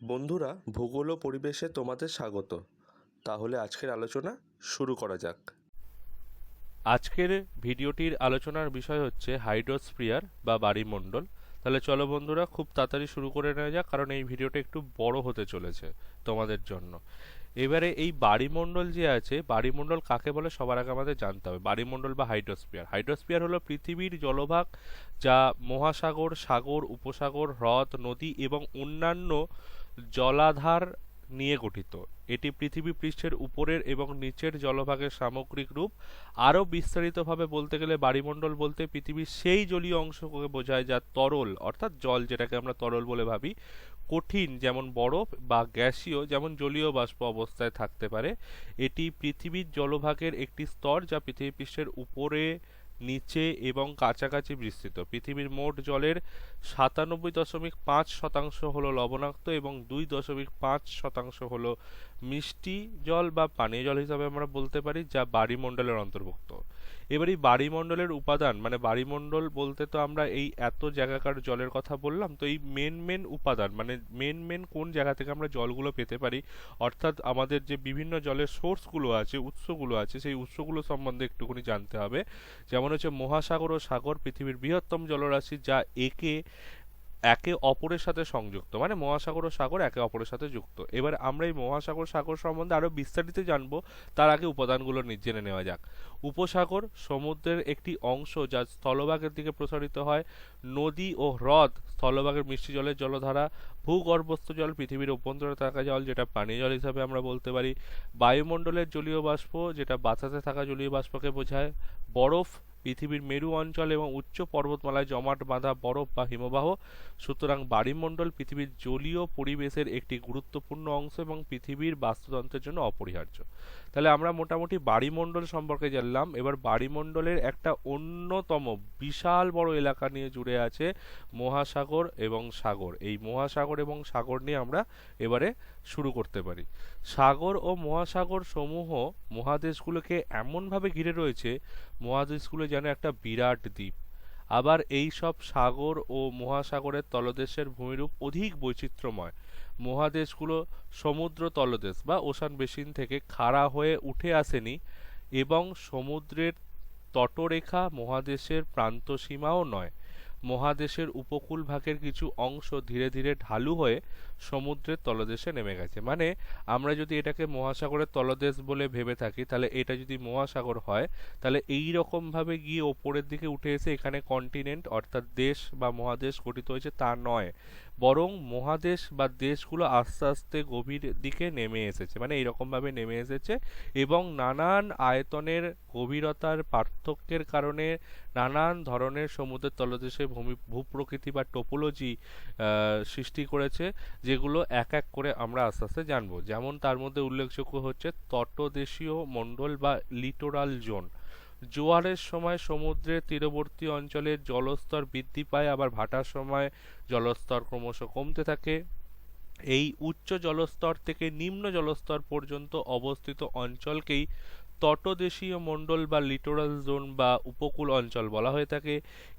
বন্ধুরা, ভূগোল ও পরিবেশে তোমাদের স্বাগত। তাহলে আজকের আলোচনা শুরু করা যাক। আজকের ভিডিওটির আলোচনার বিষয় হচ্ছে হাইড্রোস্ফিয়ার বা বায়ুমণ্ডল। তাহলে চলো বন্ধুরা, খুব তাড়াতাড়ি শুরু করে নেওয়া যাক, কারণ এই ভিডিওটা একটু বড় হতে চলেছে তোমাদের জন্য। এবারে এই বায়ুমণ্ডল যে আছে, বায়ুমণ্ডল কাকে বলে সবার আগে আমাদের জানতে হবে। বায়ুমণ্ডল বা হাইড্রোস্ফিয়ার, হাইড্রোস্ফিয়ার হলো পৃথিবীর জলভাগ যা মহাসাগর, সাগর, উপসাগর, হ্রদ, নদী এবং অন্যান্য জলাধার নিয়ে গঠিত। এটি পৃথিবী পৃষ্ঠের উপরের এবং নিচের জলভাগের সামগ্রিক রূপ। আরও বিস্তারিতভাবে বলতে গেলে বায়ুমণ্ডল বলতে পৃথিবীর সেই জলীয় অংশকে বোঝায় যা তরল, অর্থাৎ জল যেটাকে আমরা তরল বলে ভাবি, কঠিন যেমন বরফ, বা গ্যাসীয় যেমন জলীয় বাষ্প অবস্থায় থাকতে পারে। এটি পৃথিবীর জলভাগের একটি স্তর যা পৃথিবী পৃষ্ঠের উপরে, নিচে এবং কাছাকাছি বিস্তৃত। পৃথিবীর মোট জলের 97.5% হলো লবণাক্ত এবং 2.5% হলো মিষ্টি জল বা পানীয় জল হিসাবে আমরা বলতে পারি, যা বায়ুমণ্ডলের অন্তর্ভুক্ত। এবার এই বায়ুমণ্ডলের উপাদান, মানে বায়ুমণ্ডল বলতে তো আমরা এই এত জায়গাকার জলের কথা বললাম, তো এই মেন উপাদান মানে মেন কোন জায়গা থেকে আমরা জলগুলো পেতে পারি, অর্থাৎ আমাদের যে বিভিন্ন জলের সোর্সগুলো আছে, উৎসগুলো আছে, সেই উৎসগুলো সম্বন্ধে একটুখানি জানতে হবে। যেমন হচ্ছে মহাসাগর ও সাগর পৃথিবীর বৃহত্তম জলরাশি, যা একে একে অপরের সাথে সংযুক্ত, মানে মহাসাগর ও সাগর একে অপরের সাথে যুক্ত। এবার আমরা এই মহাসাগর সাগর সম্বন্ধে আরো বিস্তারিত জানবো, তার আগে উপাদানগুলো জেনে নেওয়া যাক। উপসাগর সমুদ্রের একটি অংশ যা স্থলভাগের দিকে প্রসারিত হয়। নদী ও হ্রদ স্থলভাগের মিষ্টি জলের জলধারা। ভূগর্ভস্থ জল পৃথিবীর অভ্যন্তরে থাকা জল, যেটা পানীয় জল হিসাবে আমরা বলতে পারি। বায়ুমণ্ডলের জলীয় বাষ্প, যেটা বাতাসে থাকা জলীয় বাষ্পকে বোঝায়। বরফ পৃথিবীর মেরু অঞ্চল এবং উচ্চ পর্বতমালায় জমাট বাঁধা বরফ বা হিমবাহ। সুতরাং বায়ুমণ্ডল পৃথিবীর জলীয় পরিবেশের একটি গুরুত্বপূর্ণ অংশ এবং পৃথিবীর বাস্তুতন্ত্রের জন্য অপরিহার্য। তাহলে আমরা মোটামুটি বায়ুমণ্ডল সম্পর্কে জানলাম। এবার বায়ুমণ্ডলের একটা অন্যতম বিশাল বড় এলাকা নিয়ে জুড়ে আছে মহাসাগর এবং সাগর। এই মহাসাগর এবং সাগর নিয়ে আমরা এবারে শুরু করতে পারি। সাগর ও মহাসাগর সমূহ মহাদেশগুলোকে এমনভাবে ঘিরে রয়েছে, মহাদেশগুলো যেন একটা বিরাট দ্বীপ। আবার এই সব সাগর ও মহাসাগরের তলদেশের ভূমিরূপ অধিক বৈচিত্র্যময়। মহাদেশগুলো সমুদ্র তলদেশ বা ওশান বেসিন থেকে খাড়া হয়ে উঠে আসেনি, এবং সমুদ্রের তটরেখা মহাদেশের প্রান্তসীমাও নয়। মহাদেশের উপকূল ভাগের কিছু অংশ ধীরে ধীরে ঢালু হয়ে সমুদ্রের তলদেশে নেমে গেছে। মানে আমরা যদি এটাকে মহাসাগরের তলদেশ বলে ভেবে থাকি, তাহলে এটা যদি মহাসাগর হয়, তাহলে এই রকম ভাবে গিয়ে ওপরের দিকে উঠে এসে এখানে কন্টিনেন্ট অর্থাৎ দেশ বা মহাদেশ গঠিত হয়েছে তা নয়, বরং মহাদেশ বা দেশগুলো আস্তে আস্তে গভীর দিকে নেমে এসেছে, মানে এইরকম ভাবে নেমে এসেছে। এবং নানান আয়তনের গভীরতার পার্থক্যের কারণে নানান ধরনের সমুদ্রের তলদেশে ভূপ্রকৃতি বা টোপোলজি সৃষ্টি করেছে, যেগুলো এক এক করে আমরা আস্তে আস্তে জানবো। যেমন তার মধ্যে উল্লেখযোগ্য হচ্ছে তটদেশীয় মণ্ডল বা লিটোরাল জোন। জোয়ারের সময় সমুদ্রের তীরবর্তী অঞ্চলের জলস্তর বৃদ্ধি পায়, আবার ভাটার সময় জলস্তর ক্রমশ কমতে থাকে। এই উচ্চ জলস্তর থেকে নিম্ন জলস্তর পর্যন্ত অবস্থিত অঞ্চলকেই তটদেশীয় মণ্ডল বা লিটোরাল জোন বা উপকূল অঞ্চল বলা হয়ে থাকে।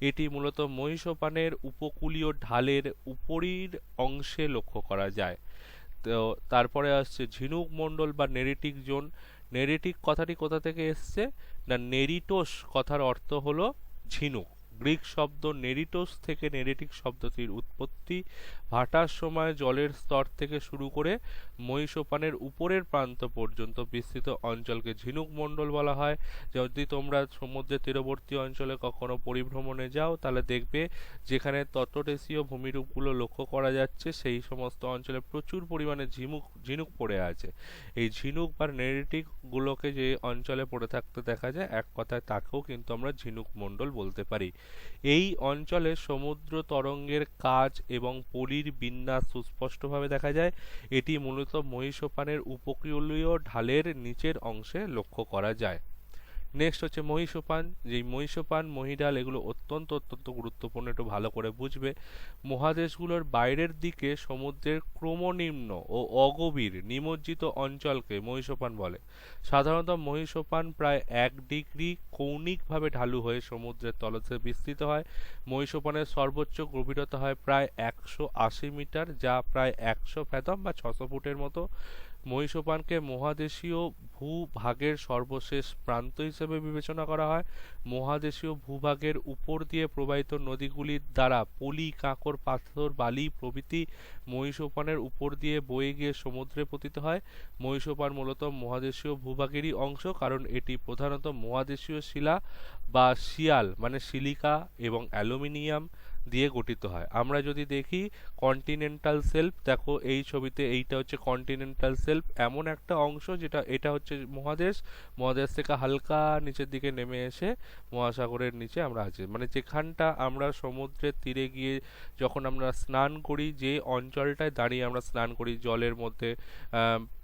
এটি মূলত মহীসোপানের উপকূলীয় ঢালের উপরের অংশে লক্ষ্য করা যায়। তো তারপরে আসছে ঝিনুক মণ্ডল বা নেরিটিক জোন। নেরিটিক কথাটি কোথা থেকে এসছে না, নেরিটোস কথার অর্থ হলো ঝিনুক। গ্রিক শব্দ নেরিটোস থেকে নেরিটিক শব্দটির উৎপত্তি। ভাটার সময় জলের স্তর থেকে শুরু করে মহীসোপানের উপরের প্রান্ত পর্যন্ত বিস্তৃত অঞ্চলকে ঝিনুক মণ্ডল বলা হয়। যদি তোমরা সমুদ্রের তীরবর্তী অঞ্চলে কখনো পরিভ্রমণে যাও, তাহলে দেখবে যেখানে তটদেশীয় ভূমিরূপগুলো লক্ষ্য করা যাচ্ছে, সেই সমস্ত অঞ্চলে প্রচুর পরিমাণে ঝিনুক পড়ে আছে। এই ঝিনুক বা নেরিটিক গুলোকে যে অঞ্চলে পড়ে থাকতে দেখা যায়, এক কথায় তাকেও কিন্তু আমরা ঝিনুক মণ্ডল বলতে পারি। এই অঞ্চলে সমুদ্র তরঙ্গের কাজ এবং পলির বিন্যাস সুস্পষ্টভাবে দেখা যায়। এটি মূলত মহীসোপানের উপকূলীয় ঢালের নিচের অংশে লক্ষ্য করা যায়। নেক্সট হচ্ছে মহীসোপান। যেই মহীসোপান, মহীঢাল এগুলো অত্যন্ত অত্যন্ত গুরুত্বপূর্ণ, একটু ভালো করে বুঝবে। মহাদেশগুলোর বাইরের দিকে সমুদ্রের ক্রমনিম্ন ও অগভীর নিমজ্জিত অঞ্চলকে মহীসোপান বলে। সাধারণত মহীসোপান প্রায় 1 ডিগ্রি কৌণিকভাবে ঢালু হয়ে সমুদ্রের তলদেশে বিস্তৃত হয়। মহীসোপানের সর্বোচ্চ গভীরতা হয় প্রায় 180 মিটার, যা প্রায় 100 ফ্যাথম বা 600 ফুটের মতো। মহীসোপানকে মহাদেশীয় ভূভাগের সর্বশেষ প্রান্ত হিসেবে বিবেচনা করা হয়। মহাদেশীয় ভূভাগের উপর দিয়ে প্রবাহিত নদীগুলির দ্বারা পলি, কাঁকর, পাথর, বালি প্রভৃতি মহীসোপানের উপর দিয়ে বয়ে গিয়ে সমুদ্রে পতিত হয়। মহীসোপান মূলত মহাদেশীয় ভূভাগেরই অংশ, কারণ এটি প্রধানত মহাদেশীয় শিলা বা শিয়াল মানে সিলিকা এবং অ্যালুমিনিয়াম দিয়ে গঠিত হয়। আমরা যদি দেখি কন্টিনেন্টাল সেলফ, দেখো এই ছবিতে এইটা হচ্ছে কন্টিনেন্টাল সেলফ, এমন একটা অংশ যেটা এটা হচ্ছে মহাদেশ, মহাদেশ থেকে হালকা নিচের দিকে নেমে এসে মহাসাগরের নিচে আমরা আছি। মানে যেখানটা আমরা সমুদ্রের তীরে গিয়ে যখন আমরা স্নান করি, যে অঞ্চলটায় দাঁড়িয়ে আমরা স্নান করি, জলের মধ্যে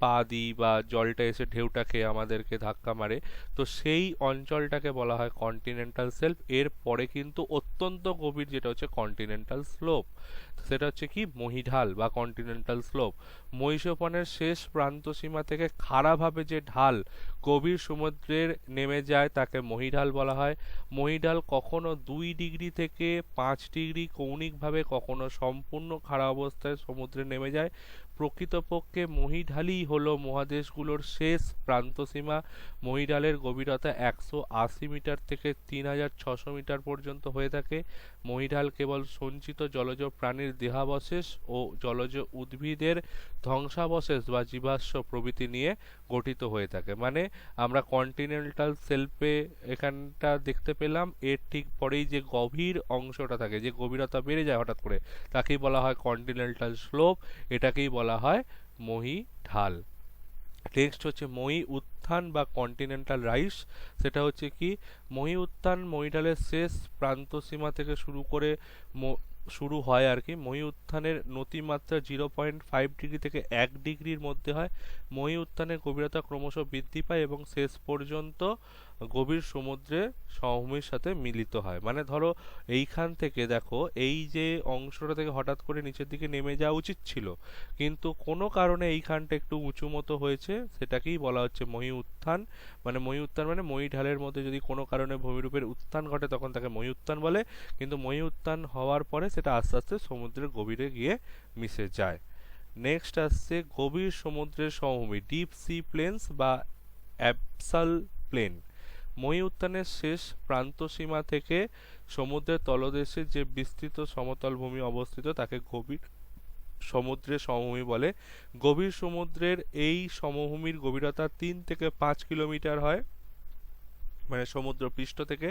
পা দিই বা জলটা এসে ঢেউটা খেয়ে আমাদেরকে ধাক্কা মারে, তো সেই অঞ্চলটাকে বলা হয় কন্টিনেন্টাল সেলফ। এর পরে কিন্তু অত্যন্ত গভীর যেটা হচ্ছে কন্টিনেন্টাল স্লোপ, সেটা হচ্ছে কি মহীঢাল বা কন্টিনেন্টাল স্লোপ। মহীসোপানের শেষ প্রান্ত সীমা থেকে খাড়াভাবে যে ঢাল গভীর সমুদ্রের নেমে যায় তাকে মহীঢাল বলা হয়। মহীঢাল কখনো 2 ডিগ্রি থেকে 5 ডিগ্রি কৌণিকভাবে, কখনো সম্পূর্ণ খাড়া অবস্থায় সমুদ্রে নেমে যায়। প্রকৃতপক্ষে মহীঢালই হলো মহাদেশগুলোর শেষ প্রান্তসীমা। মহীঢালের গভীরতা 180 মিটার থেকে 3600 মিটার পর্যন্ত হয়ে থাকে। মহীঢাল কেবল সঞ্চিত জলজ প্রাণীর দেহাবশেষ ও জলজ উদ্ভিদের ধ্বংসাবশেষ বা জীবাশ্ম প্রভৃতি নিয়ে গঠিত হয়ে থাকে। মানে আমরা কন্টিনেন্টাল সেলফে এখানটা দেখতে পেলাম, এর ঠিক পরেই যে গভীর অংশটা থাকে, যে গভীরতা বেড়ে যায় হঠাৎ করে, তাকেই বলা হয় কন্টিনেন্টাল স্লোপ, এটাকেই বলা হয় মহীঢাল। নেক্সট হচ্ছে মহী উত্থান বা কন্টিনেন্টাল রাইস। সেটা হচ্ছে কি মহী উত্থান মহীঢালের শেষ প্রান্তসীমা থেকে শুরু হয় আর কি। মহী উত্থানের নতিমাত্রা 0.5 ডিগ্রি থেকে 1 ডিগ্রির মধ্যে হয়। মহী উত্থানের গভীরতা ক্রমশ বৃদ্ধি পায় এবং শেষ পর্যন্ত গভীর সমুদ্রে সমভূমির সাথে মিলিত হয়। মানে ধরো এইখান থেকে দেখো, এই যে অংশটা থেকে হঠাৎ করে নিচের দিকে নেমে যাওয়া উচিত ছিল, কিন্তু কোনো কারণে এইখানটা একটু উঁচু মতো হয়েছে, সেটাকেই বলা হচ্ছে মহী উত্থান। মানে মহী উত্থান মানে মহী ঢালের মধ্যে যদি কোনো কারণে ভূমিরূপের উত্থান ঘটে তখন তাকে মহী উত্থান বলে, কিন্তু মহী উত্থান হওয়ার পরে সেটা আস্তে আস্তে সমুদ্রের গভীরে গিয়ে মিশে যায়। নেক্সট আসছে গভীর সমুদ্রের সমভূমি, ডিপ সি প্লেনস বা অ্যাবসাল প্লেন। মহী উত্থানের শেষ প্রান্তসীমা থেকে সমুদ্রের তলদেশে যে বিস্তৃত সমতল ভূমি অবস্থিত তাকে গভীর সমুদ্রের সমভূমি বলে। গভীর সমুদ্রের এই সমভূমির গভীরতা 3 থেকে 5 কিলোমিটার হয়, মানে সমুদ্র পৃষ্ঠ থেকে।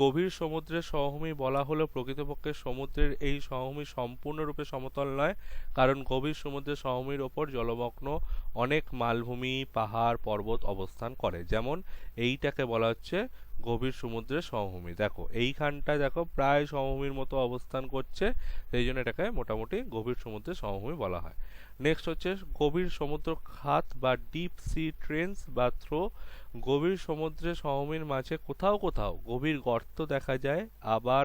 গভীর সমুদ্রের সমভূমি বলা হলো প্রকৃতপক্ষে সমুদ্রের এই সমভূমি সম্পূর্ণরূপে সমতল নয়, কারণ গভীর সমুদ্রের সমভূমির ওপর জলমগ্ন অনেক মালভূমি, পাহাড়, পর্বত অবস্থান করে। যেমন এইটাকে বলা হচ্ছে গভীর সমুদ্রের সমভূমি। দেখো এইখানটা দেখো প্রায় সমভূমির মতো অবস্থান করছে, সেই জন্য এটাকে মোটামুটি গভীর সমুদ্রের সমভূমি বলা হয়। নেক্সট হচ্ছে গভীর সমুদ্র খাত বা ডিপ সি ট্রেন্স বা থ্রো। গভীর সমুদ্রের সমভূমির মাঝে কোথাও কোথাও গভীর গর্ত দেখা যায়, আবার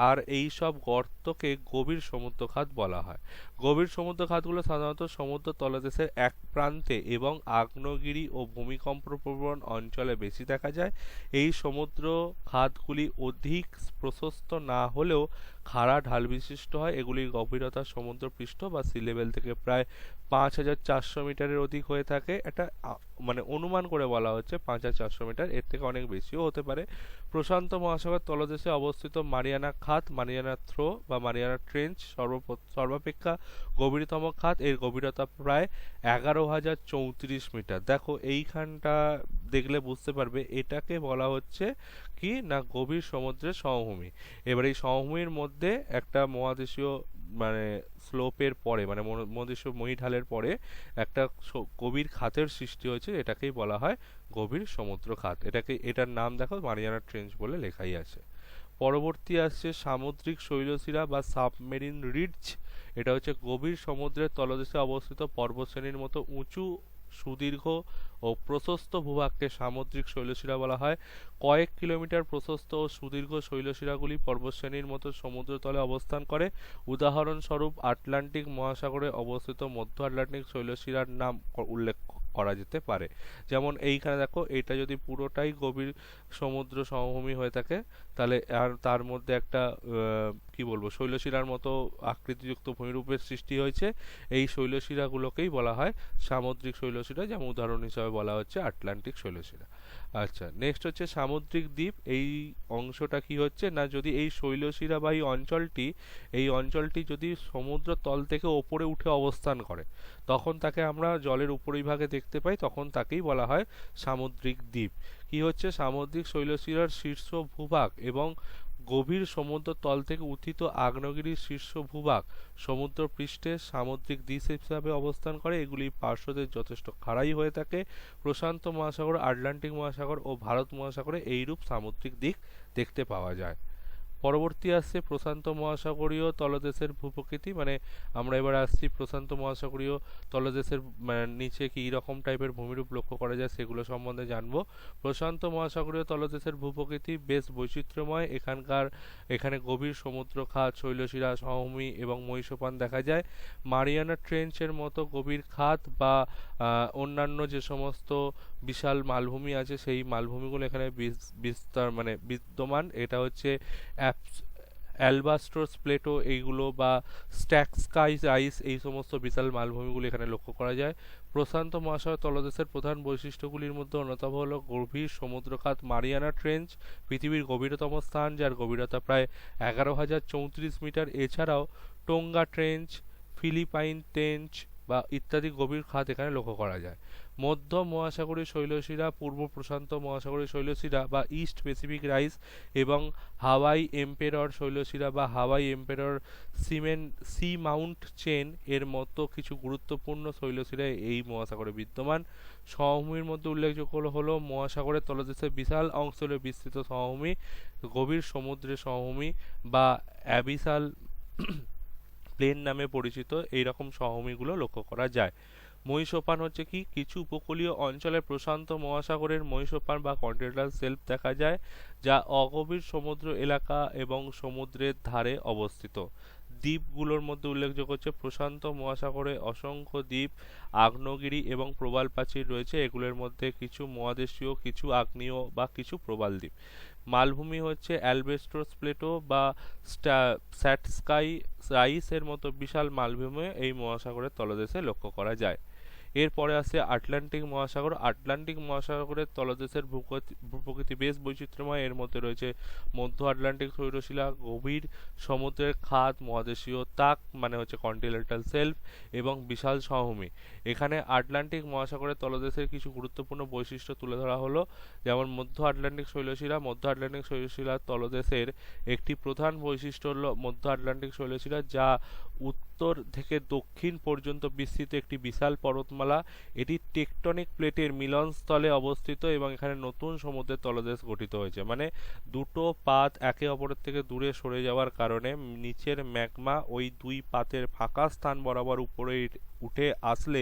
আর এই সব গর্তকে গভীর সমুদ্র খাত বলা হয়। গভীর সমুদ্র খাতগুলো সাধারণত সমুদ্র তলদেশের এক প্রান্তে এবং আগ্নেয়গিরি ও ভূমিকম্প প্রবণ অঞ্চলে বেশি দেখা যায়। এই সমুদ্র খাতগুলি অধিক প্রশস্ত না হলেও খাড়া ঢাল বিশিষ্ট হয়। এগুলির গভীরতা সমুদ্রপৃষ্ঠ বা সি লেভেল থেকে প্রায় 5400 মিটারের অধিক হয়ে থাকে। এটা অনুমান করে বলা হচ্ছে 5400 মিটার, এর থেকে অনেক বেশিও হতে পারে। প্রশান্ত মহাসাগর তলদেশে অবস্থিত মারিয়ানা খাত, মারিয়ানা থ্রো বা মারিয়ানা ট্রেঞ্চ সর্বাপেক্ষা গভীরতম খাত। এর গভীরতা প্রায় 11,034 মিটার। দেখো এইখানটা দেখলে বুঝতে পারবে এটাকে বলা হচ্ছে কি না গভীর সমুদ্রের সমভূমি। এবার এই সমভূমির মধ্যে একটা মহাদেশীয় স্লোপের পরে মহাদেশীয় মহীঢালের পরে একটা গভীর খাতের সৃষ্টি হয়েছে, এটাকেই বলা হয় গভীর সমুদ্র খাত। এটার নাম দেখো মারিয়ানা ট্রেঞ্চ বলে লেখাই আছে। পরবর্তী আসছে সামুদ্রিক শৈলশিরা বা সাবমেরিন রিডজ। এটা হচ্ছে গভীর সমুদ্রের তলদেশে অবস্থিত পর্বতশ্রেণীর মতো উঁচু সুদীর্ঘ ও প্রশস্ত ভূভাগকে সামুদ্রিক শৈলশিরা বলা হয়। কয়েক কিলোমিটার প্রশস্ত ও সুদীর্ঘ শৈলশিরাগুলি পর্বতশ্রেণীর মতো সমুদ্রতলে অবস্থান করে। উদাহরণস্বরূপ আটলান্টিক মহাসাগরে অবস্থিত মধ্য আটলান্টিক শৈলশিরার নাম উল্লেখ করা যেতে পারে। যেমন এইখানে দেখো, এটা যদি পুরোটাই গভীর সমুদ্র সমভূমি হয়ে থাকে তাহলে আর তার মধ্যে একটা কি বলবো শৈলশিরার মতো আকৃতিযুক্ত ভূমিরূপের সৃষ্টি হয়েছে। এই শৈলশিরাগুলোকেই বলা হয় সামুদ্রিক শৈলশিরা, যেমন উদাহরণ হিসাবে বলা হচ্ছে আটলান্টিক শৈলশিরা। আচ্ছা, নেক্সট হচ্ছে সামুদ্রিক দ্বীপ। এই অংশটা কি হচ্ছে না, যদি এই শৈলশিরাবাহী অঞ্চলটি যদি সমুদ্র তল থেকে ওপরে উঠে অবস্থান করে, তখন তাকে আমরা জলের উপরিভাগে দেখতে পাই, তখন তাকেই বলা হয় সামুদ্রিক দ্বীপ। কি হচ্ছে, সামুদ্রিক শৈলশিরার শীর্ষ ভূভাগ এবং গভীর সমুদ্র তল থেকে উত্থিত আগ্নেয়গিরির শীর্ষ ভূভাগ সমুদ্র পৃষ্ঠে সামুদ্রিক দ্বীপ হিসাবে অবস্থান করে। এগুলি পার্শ্বদের যথেষ্ট খাড়াই হয়ে থাকে। প্রশান্ত মহাসাগর, আটলান্টিক মহাসাগর ও ভারত মহাসাগরে এইরূপ সামুদ্রিক দিক দেখতে পাওয়া যায়। পরবর্তী আসছে প্রশান্ত মহাসাগরীয় তলদেশের ভূপ্রকৃতি। মানে আমরা এবার আসছি প্রশান্ত মহাসাগরীয় তলদেশের নিচে কি রকম টাইপের ভূমিরূপ লক্ষ্য করা যায় সেগুলো সম্বন্ধে জানবো। প্রশান্ত মহাসাগরীয় তলদেশের ভূপ্রকৃতি বেশ বৈচিত্র্যময়। এখানে গভীর সমুদ্র খাত, শৈলশিরা, সমভূমি এবং মহীসোপান দেখা যায়। মারিয়ানা ট্রেঞ্চের মতো গভীর খাত বা অন্যান্য যে সমস্ত বিশাল মালভূমি আছে সেই মালভূমিগুলো এখানে বিদ্যমান। এটা হচ্ছে অ্যালবাস্ট্রোস প্লেটো এইগুলো বা স্ট্যাকস্কাইজ আইস, এই সমস্ত বিশাল মালভূমিগুলো এখানে লক্ষ্য করা যায়। প্রশান্ত মহাসাগর তলদেশের প্রধান বৈশিষ্ট্যগুলির মধ্যে অন্যতম হল গভীর সমুদ্রখাত মারিয়ানা ট্রেঞ্চ, পৃথিবীর গভীরতম স্থান যার গভীরতা প্রায় 11,034 মিটার। এছাড়াও টোঙ্গা ট্রেঞ্চ, ফিলিপাইন ট্রেঞ্চ বা ইত্যাদি গভীর খাত এখানে লক্ষ্য করা যায়। মধ্য মহাসাগরীয় শৈলশিরা, পূর্ব প্রশান্ত মহাসাগরীয় শৈলশিরা বা ইস্ট প্যাসিফিক রাইস এবং হাওয়াই এম্পেরর শৈলশিরা বা হাওয়াই এম্পেরর সি মাউন্ট চেন এর মতো কিছু গুরুত্বপূর্ণ শৈলশিরা এই মহাসাগরে বিদ্যমান। সমভূমির মধ্যে উল্লেখযোগ্য হলো মহাসাগরের তলদেশে বিশাল অঞ্চলে বিস্তৃত সমভূমি, গভীর সমুদ্রের সমভূমি বা অ্যাবিসাল প্লেন নামে পরিচিত এইরকম সমভূমিগুলো লক্ষ্য করা যায়। মহীসোপান হচ্ছে কি, কিছু উপকূলীয় অঞ্চলে প্রশান্ত মহাসাগরের মহীসোপান বা কন্টিনেন্টাল শেলফ দেখা যায়, যা অগভীর সমুদ্র এলাকা এবং সমুদ্রের ধারে অবস্থিত। দ্বীপগুলোর মধ্যে উল্লেখযোগ্য হচ্ছে প্রশান্ত মহাসাগরে অসংখ্য দ্বীপ, আগ্নেয়গিরি এবং প্রবাল প্রাচীর রয়েছে। এগুলোর মধ্যে কিছু মহাদেশীয়, কিছু আগ্নেয় বা কিছু প্রবাল দ্বীপ। মালভূমি হচ্ছে অ্যালবাস্ট্রোস প্লেটো বা স্যাটস্কাই রাইস এর মতো বিশাল মালভূমি এই মহাসাগরের তলদেশে লক্ষ্য করা যায়। এরপরে আসছে আটলান্টিক মহাসাগর। আটলান্টিক মহাসাগরের তলদেশের ভূপ্রকৃতি বেশ বৈচিত্র্যময়। এর মধ্যে রয়েছে মধ্য আটলান্টিক শৈলশিরা, গভীর সমুদ্রের খাত, মহাদেশীয় তাক মানে হচ্ছে কন্টিনেন্টাল শেলফ এবং বিশাল সমভূমি। এখানে আটলান্টিক মহাসাগরের তলদেশের কিছু গুরুত্বপূর্ণ বৈশিষ্ট্য তুলে ধরা হলো, যেমন মধ্য আটলান্টিক শৈলশিরা। মধ্য আটলান্টিক শৈলশিরার তলদেশের একটি প্রধান বৈশিষ্ট্য হলো মধ্য আটলান্টিক শৈলশিরা, যা উত্তর থেকে দক্ষিণ পর্যন্ত বিস্তৃত একটি বিশাল পর্বতমালা। এটি টেকটনিক প্লেটের মিলনস্থলে অবস্থিত এবং এখানে নতুন সমুদ্রের তলদেশ গঠিত হয়েছে। মানে দুটো পাত একে অপরের থেকে দূরে সরে যাওয়ার কারণে নিচের ম্যাগমা ওই দুই পাতের ফাঁকা স্থান বরাবর উপরে উঠে আসলে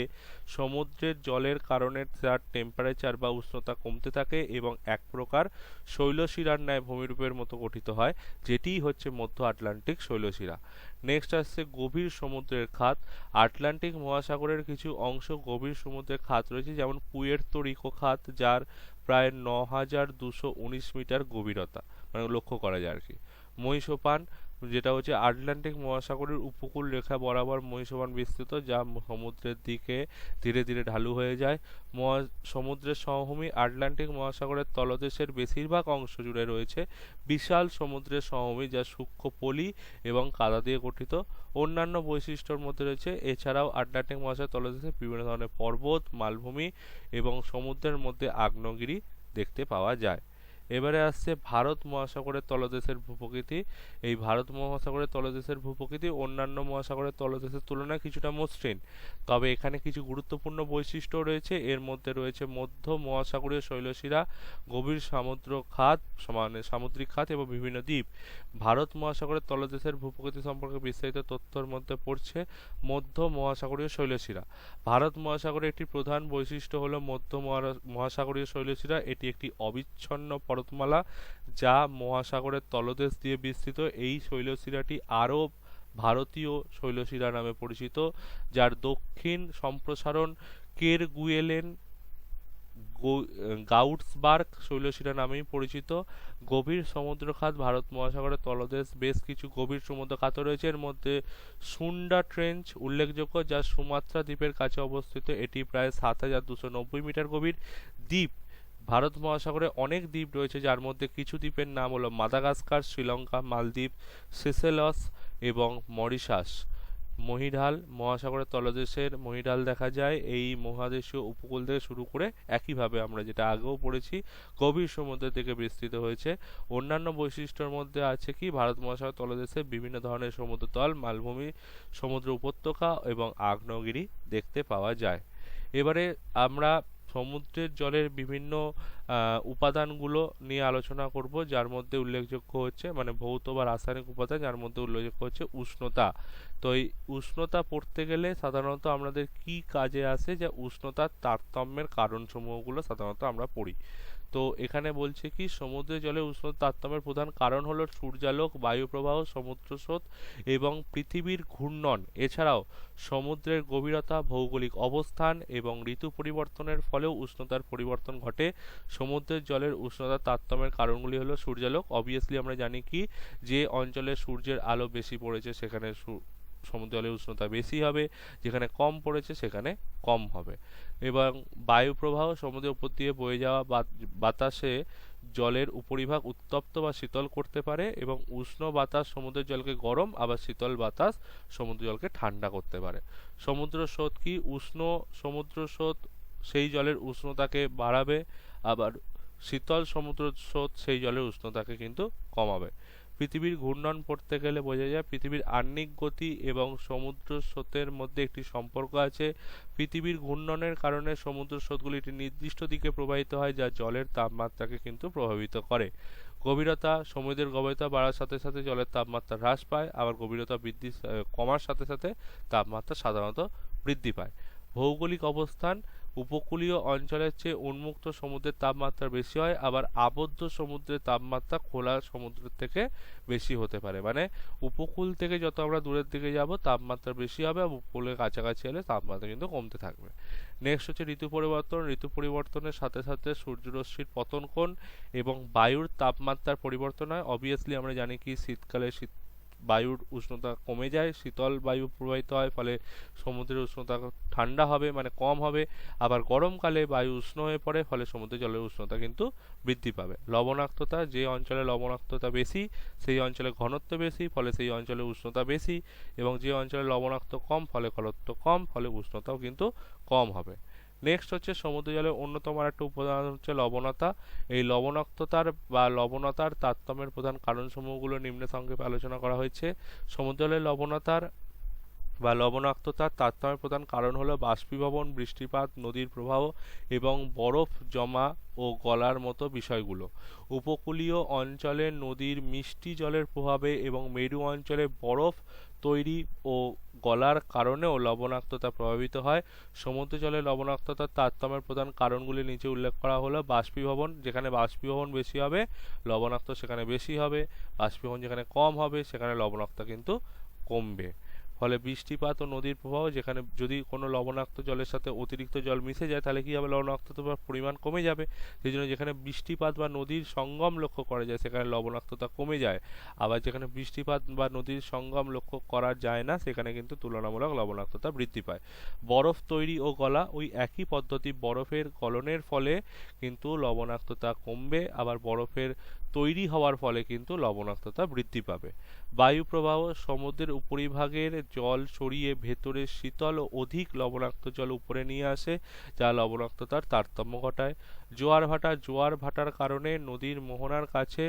সমুদ্রের জলের কারণে তার টেম্পারেচার বা উষ্ণতা কমতে থাকে এবং এক প্রকার শৈলশিরার ন্যায় ভূমিরূপের মতো গঠিত হয়, যেটিই হচ্ছে মধ্য আটলান্টিক শৈলশিরা। নেক্সট আসছে গভীর সমুদ্রের খাত। আটলান্টিক মহাসাগরের কিছু অংশ গভীর সমুদ্রের খাত রয়েছে, যেমন পুয়ের্তো রিকো খাত, যার প্রায় 9,219 মিটার গভীরতা মানে লক্ষ্য করা যায় আর কি। মহীসোপান, যেটা হচ্ছে আটলান্টিক মহাসাগরের উপকূল রেখা বরাবর মহীসোপান বিস্তৃত, যা সমুদ্রের দিকে ধীরে ধীরে ঢালু হয়ে যায়। সমুদ্রের সমভূমি। আটলান্টিক মহাসাগরের তলদেশের বেশিরভাগ অংশ জুড়ে রয়েছে বিশাল সমুদ্রের সমভূমি, যা সূক্ষ্ম পলি এবং কাদা দিয়ে গঠিত। অন্যান্য বৈশিষ্ট্যের মধ্যে রয়েছে এছাড়াও আটলান্টিক মহাসাগরের তলদেশে বিভিন্ন ধরনের পর্বত, মালভূমি এবং সমুদ্রের মধ্যে আগ্নেয়গিরি দেখতে পাওয়া যায়। এবারে আসছে ভারত মহাসাগরের তলদেশের ভূপ্রকৃতি। এই ভারত মহাসাগরের তলদেশের ভূপ্রকৃতি অন্যান্য মহাসাগরের তলদেশের তুলনায় কিছুটা মসৃণ, তবে এখানে কিছু গুরুত্বপূর্ণ বৈশিষ্ট্য রয়েছে। এর মধ্যে রয়েছে মধ্য মহাসাগরীয় শৈলশিরা, গভীর সমুদ্র খাত, মানে সামুদ্রিক খাত এবং বিভিন্ন দ্বীপ। ভারত মহাসাগরের তলদেশের ভূপ্রকৃতি সম্পর্কে বিস্তারিত তথ্যের মধ্যে পড়ছে মধ্য মহাসাগরীয় শৈলশিরা। ভারত মহাসাগরের একটি প্রধান বৈশিষ্ট্য হলো মধ্য মহাসাগরীয় শৈলশিরা। এটি একটি অবিচ্ছিন্ন পর্বতমালা যা মহাসাগরের তলদেশ দিয়ে বিস্তৃত। এই শৈলশিরাটি আরব ভারতীয় শৈলশিরা নামে পরিচিত, যার দক্ষিণ সম্প্রসারণ কেরগুয়েলেন গাউটসবার্গ শৈলশিরা নামেই পরিচিত। গভীর সমুদ্রখাত ভারত মহাসাগরের তলদেশ বেশ কিছু গভীর সমুদ্র খাত রয়েছে। এর মধ্যে সুন্ডা ট্রেঞ্চ উল্লেখযোগ্য, যা সুমাত্রা দ্বীপের কাছে অবস্থিত। এটি প্রায় ৭,২৯০ মিটার গভীর। দ্বীপ ভারত মহাসাগরে অনেক দ্বীপ রয়েছে, যার মধ্যে কিছু দ্বীপের নাম হলো মাদাগাস্কার, শ্রীলঙ্কা, মালদ্বীপ, সেসেলস এবং মরিশাস। মহীঢাল মহাসাগরের তলদেশের মহীঢাল দেখা যায় এই মহাদেশীয় উপকূল থেকে শুরু করে একইভাবে আমরা যেটা আগেও পড়েছি গভীর সমুদ্রের দিকে বিস্তৃত হয়েছে। অন্যান্য বৈশিষ্ট্যের মধ্যে আছে কি ভারত মহাসাগর তলদেশে বিভিন্ন ধরনের সমুদ্রতল, মালভূমি, সমুদ্র উপত্যকা এবং আগ্নেয়গিরি দেখতে পাওয়া যায়। এবারে আমরা সমুদ্রের জলের বিভিন্ন উপাদানগুলো নিয়ে আলোচনা করব, যার মধ্যে উল্লেখযোগ্য হচ্ছে মানে ভৌত বা রাসায়নিক উপাদান, যার মধ্যে উল্লেখযোগ্য হচ্ছে উষ্ণতা। তো এই উষ্ণতা পড়তে গেলে সাধারণত আমাদের কি কাজে আসে, যে উষ্ণতার তারতম্যের কারণসমূহগুলো সাধারণত আমরা পড়ি। তো এখানে বলছে কি সমুদ্রের জলে উষ্ণতা তারতম্যের প্রধান কারণ হলো সূর্যালোক, বায়ুপ্রবাহ, সমুদ্র স্রোত এবং পৃথিবীর ঘূর্ণন। এছাড়াও সমুদ্রের গভীরতা, ভৌগোলিক অবস্থান এবং ঋতু পরিবর্তনের ফলেও উষ্ণতার পরিবর্তন ঘটে। সমুদ্রের জলের উষ্ণতার তারতম্যের কারণগুলি হলো সূর্যালোক। অবভিয়াসলি আমরা জানি কি যে অঞ্চলে সূর্যের আলো বেশি পড়েছে সেখানে সমুদ্র জলের উষ্ণতা বেশি হবে, যেখানে কম পড়েছে সেখানে কম হবে। এবং বায়ুপ্রবাহ সমুদ্রের উপর দিয়ে বয়ে যাওয়া বাতাসে জলের উপরিভাগ উত্তপ্ত বা শীতল করতে পারে এবং উষ্ণ বাতাস সমুদ্রের জলকে গরম, আবার শীতল বাতাস সমুদ্র জলকে ঠান্ডা করতে পারে। সমুদ্র স্রোত কি উষ্ণ সমুদ্র স্রোত সেই জলের উষ্ণতাকে বাড়াবে, আবার শীতল সমুদ্র স্রোত সেই জলের উষ্ণতাকে কিন্তু কমাবে। পৃথিবীর ঘূর্ণন পড়তে গেলে বোঝা যায় পৃথিবীর আহ্নিক গতি এবং সমুদ্র স্রোতের মধ্যে একটি সম্পর্ক আছে। পৃথিবীর ঘূর্ণনের কারণে সমুদ্র স্রোতগুলি একটি নির্দিষ্ট দিকে প্রবাহিত হয়, যা জলের তাপমাত্রাকে কিন্তু প্রভাবিত করে। গভীরতা সমুদ্রের গভীরতা বাড়ার সাথে সাথে জলের তাপমাত্রা হ্রাস পায়, আবার গভীরতা কমার সাথে সাথে তাপমাত্রা সাধারণত বৃদ্ধি পায়। ভৌগোলিক অবস্থান উপকূলীয় অঞ্চলের চেয়ে উন্মুক্ত সমুদ্রের তাপমাত্রা বেশি হয়, আবার আবদ্ধ সমুদ্রের তাপমাত্রা খোলা সমুদ্রের থেকে বেশি হতে পারে। মানে উপকূল থেকে যত আমরা দূরের দিকে যাব তাপমাত্রা বেশি হবে, আর উপকূলের কাছাকাছি হলে তাপমাত্রা কিন্তু কমতে থাকবে। নেক্সট হচ্ছে ঋতু পরিবর্তন। ঋতু পরিবর্তনের সাথে সাথে সূর্যরশ্মির পতন কোণ এবং বায়ুর তাপমাত্রার পরিবর্তন হয়। অবভিয়াসলি আমরা জানি কি শীতকালে বায়ুর উষ্ণতা কমে যায়, শীতল বায়ু প্রবাহিত হয়, ফলে সমুদ্রের উষ্ণতা ঠান্ডা হবে মানে কম হবে। আবার গরমকালে বায়ু উষ্ণ হয়ে পড়ে, ফলে সমুদ্রের জলের উষ্ণতা কিন্তু বৃদ্ধি পাবে। লবণাক্ততা যে অঞ্চলে লবণাক্ততা বেশি সেই অঞ্চলে ঘনত্ব বেশি, ফলে সেই অঞ্চলে উষ্ণতা বেশি, এবং যে অঞ্চলে লবণাক্ত কম ফলে ঘনত্ব কম, ফলে উষ্ণতাও কিন্তু কম হবে। নেক্সট হচ্ছে সমুদ্র জলের অন্যতম আরেকটা উপাদান হচ্ছে লবণতা। এই লবণাক্ততার বা লবণতার তারতম্যের প্রধান কারণসমূহগুলো নিম্নে সংক্ষেপে আলোচনা করা হয়েছে। সমুদ্র জলের লবণতার বা লবণাক্ততার তারতম্যের প্রধান কারণ হলো বাষ্পীভবন, বৃষ্টিপাত, নদীর প্রবাহ এবং বরফ জমা ও গলার মতো বিষয়গুলো। উপকূলীয় অঞ্চলে নদীর মিষ্টি জলের প্রভাবে এবং মেরু অঞ্চলে বরফ তৈরি ও গলার কারণেও লবণাক্ততা প্রভাবিত হয়। সমুদ্র জলের লবণাক্ততার তারতম্যের প্রধান কারণগুলি নিচে উল্লেখ করা হলো। বাষ্পীভবন, যেখানে বাষ্পীভবন বেশি হবে লবণাক্ত সেখানে বেশি হবে, বাষ্পীভবন যেখানে কম হবে সেখানে লবণাক্ততা কিন্তু কমবে। ফলে বৃষ্টিপাত ও নদীর প্রবাহ, যেখানে যদি কোনো লবণাক্ত জলের সাথে অতিরিক্ত জল মিশে যায় তাহলে কি হবে, লবণাক্ততার পরিমাণ কমে যাবে। সেই জন্য যেখানে বৃষ্টিপাত বা নদীর সঙ্গম লক্ষ্য করা যায় সেখানে লবণাক্ততা কমে যায়, আবার যেখানে বৃষ্টিপাত বা নদীর সঙ্গম লক্ষ্য করা যায় না সেখানে কিন্তু তুলনামূলক লবণাক্ততা বৃদ্ধি পায়। বরফ তৈরি ও গলা ওই একই পদ্ধতি, বরফের গলনের ফলে কিন্তু লবণাক্ততা কমবে, আবার বরফের তৈরি হওয়ার ফলে কিন্তু লবণাক্ততা বৃদ্ধি পাবে। বায়ু প্রবাহ সমুদ্রের উপরিভাগের জল সরিয়ে ভেতরে শীতল ও অধিক লবণাক্ত জল উপরে নিয়ে আসে, যা লবণাক্ততার তারতম্য ঘটায়। জোয়ার ভাটার কারণে নদীর মোহনার কাছে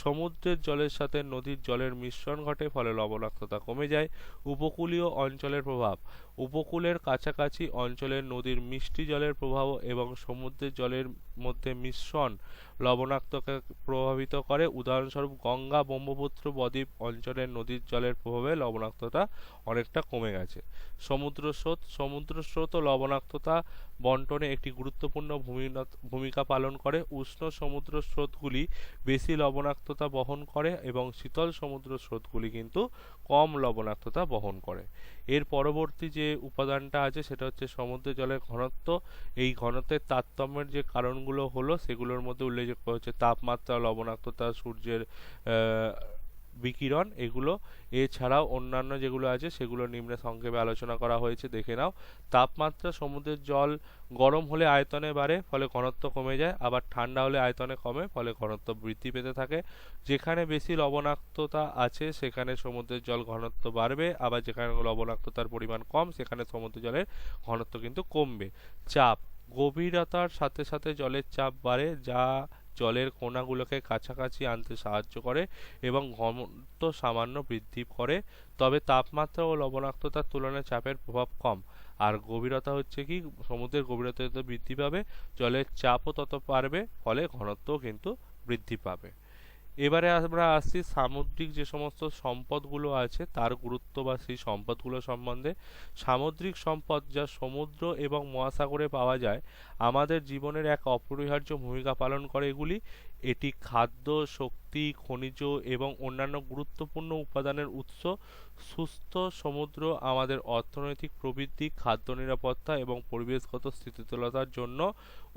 সমুদ্রের জলের সাথে নদীর জলের মিশ্রণ ঘটে, ফলে লবণাক্ততা কমে যায়। উপকূলীয় অঞ্চলের প্রভাব। উপকূলের কাছাকাছি অঞ্চলের নদীর মিষ্টি জলের প্রবাহ এবং সমুদ্রের জলের মধ্যে মিশ্রণ লবণাক্তকে প্রভাবিত করে। উদাহরণস্বরূপ গঙ্গা ব্রহ্মপুত্র বদ্বীপ অঞ্চলের নদীর জলের প্রভাবে লবণাক্ততা অনেকটা কমে গেছে। সমুদ্র স্রোত ও লবণাক্ততা বন্টনে একটি গুরুত্বপূর্ণ ভূমিকা পালন করে। উষ্ণ সমুদ্র স্রোতগুলি বেশি লবণাক্ততা বহন করে এবং শীতল সমুদ্র স্রোতগুলি কিন্তু কম লবণাক্ততা বহন করে। এর পরবর্তী যে উপাদানটা আছে সেটা হচ্ছে সমুদ্রের জলের ঘনত্ব। এই ঘনত্বের তারতম্যের যে কারণগুলো হলো সেগুলোর মধ্যে উল্লেখযোগ্য হচ্ছে তাপমাত্রা, লবণাক্ততা, সূর্যের বিকিরণ, এগুলো। এছাড়াও অন্যান্য যেগুলো আছে সেগুলো নিম্নে সংক্ষেপে আলোচনা করা হয়েছে, দেখে নাও। তাপমাত্রা, সমুদ্রের জল গরম হলে আয়তনে বাড়ে, ফলে ঘনত্ব কমে যায়, আবার ঠান্ডা হলে আয়তনে কমে, ফলে ঘনত্ব বৃদ্ধি পেতে থাকে। যেখানে বেশি লবণাক্ততা আছে সেখানে সমুদ্রের জল ঘনত্ব বাড়বে, আবার যেখানে লবণাক্ততার পরিমাণ কম সেখানে সমুদ্র জলের ঘনত্ব কিন্তু কমবে। চাপ। গভীরতার সাথে সাথে জলের চাপ বাড়ে, যা জলের কণাগুলোকে কাছাকাছি আনতে সাহায্য করে এবং ঘনত্ব সামান্য বৃদ্ধি করে। তবে তাপমাত্রা ও লবণাক্ততার তুলনায় চাপের প্রভাব কম। আর গভীরতা হচ্ছে কি, সমুদ্রের গভীরতা যত বৃদ্ধি পাবে জলের চাপও তত বাড়বে, ফলে ঘনত্বও কিন্তু বৃদ্ধি পাবে। এবারে আমরা আসছি সামুদ্রিক যে সমস্ত সম্পদগুলো আছে তার গুরুত্ব বা সেই সম্পদগুলো সম্বন্ধে। সামুদ্রিক সম্পদ যা সমুদ্র এবং মহাসাগরে পাওয়া যায় আমাদের জীবনের এক অপরিহার্য ভূমিকা পালন করে এগুলি। এটি খাদ্য, শক্তি, খনিজ এবং অন্যান্য গুরুত্বপূর্ণ উপাদানের উৎস। সুস্থ সমুদ্র আমাদের অর্থনৈতিক প্রবৃদ্ধি, খাদ্য নিরাপত্তা এবং পরিবেশগত স্থিতিশীলতার জন্য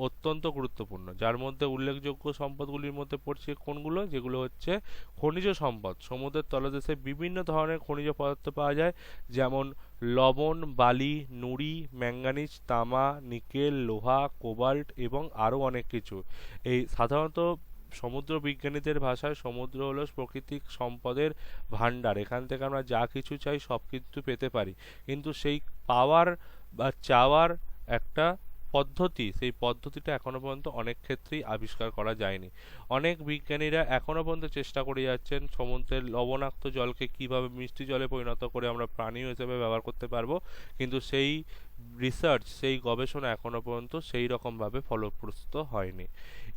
অত্যন্ত গুরুত্বপূর্ণ। যার মধ্যে উল্লেখযোগ্য সম্পদগুলির মধ্যে পড়ছে কোনগুলো? যেগুলো হচ্ছে খনিজ সম্পদ। সমুদ্রের তলদেশে বিভিন্ন ধরনের খনিজ পদার্থ পাওয়া যায়, যেমন লবণ, বালি, নুড়ি, ম্যাঙ্গানিজ, তামা, নিকেল, লোহা, কোবাল্ট এবং আরও অনেক কিছু। এই সাধারণত সমুদ্র বিজ্ঞানীদের ভাষায় সমুদ্র হলো প্রাকৃতিক সম্পদের ভাণ্ডার। এখান থেকে আমরা যা কিছু চাই সব কিছু পেতে পারি, কিন্তু সেই পাওয়ার বা চাওয়ার একটা পদ্ধতি, সেই পদ্ধতিটা এখনো পর্যন্ত অনেক ক্ষেত্রেই আবিষ্কার করা যায়নি। অনেক বিজ্ঞানীরা এখনো পর্যন্ত চেষ্টা করে যাচ্ছেন সমুদ্রের লবণাক্ত জলকে কিভাবে মিষ্টি জলে পরিণত করে আমরা পানীয় হিসেবে ব্যবহার করতে পারবো, কিন্তু সেই রিসার্চ, সেই গবেষণা এখনো পর্যন্ত সেই রকমভাবে ফলপ্রসূ হয়নি।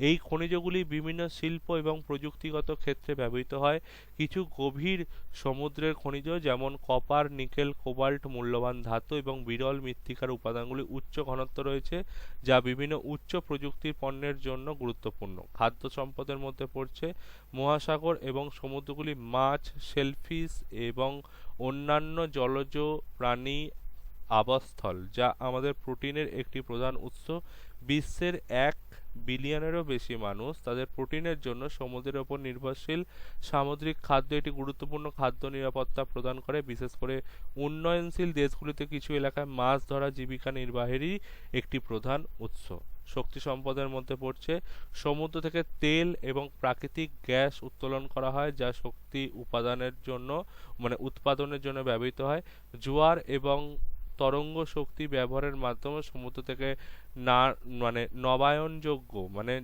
এই খনিজগুলি বিভিন্ন শিল্প এবং প্রযুক্তিগত ক্ষেত্রে ব্যবহৃত হয়। কিছু গভীর সমুদ্রের খনিজ যেমন কপার, নিকেল, কোবাল্ট মূল্যবান ধাতু এবং বিরল মৃত্তিকার উপাদানগুলি উচ্চ ঘনত্ব রয়েছে, যা বিভিন্ন উচ্চ প্রযুক্তির পণ্যের জন্য গুরুত্বপূর্ণ। খাদ্য সম্পদের মধ্যে পড়ছে মহাসাগর এবং সমুদ্রগুলি মাছ, শেলফিশ এবং অন্যান্য জলজ প্রাণী আবাসস্থল, যা আমাদের প্রোটিনের একটি প্রধান উৎস। বিশ্বের 1 বিলিয়নেরও বেশি মানুষ তাদের প্রোটিনের জন্য সমুদ্রের ওপর নির্ভরশীল। সামুদ্রিক খাদ্য একটি গুরুত্বপূর্ণ খাদ্য নিরাপত্তা প্রদান করে, বিশেষ করে উন্নয়নশীল দেশগুলিতে কিছু এলাকায় মাছ ধরা জীবিকা নির্বাহেরই একটি প্রধান উৎস। শক্তি সম্পদের মধ্যে পড়ছে সমুদ্র থেকে তেল এবং প্রাকৃতিক গ্যাস উত্তোলন করা হয়, যা শক্তি উৎপাদনের জন্য ব্যবহৃত হয়। জোয়ার এবং তরঙ্গ শক্তি ব্যবহারের মাধ্যমে সমুদ্র থেকে না নবায়নযোগ্য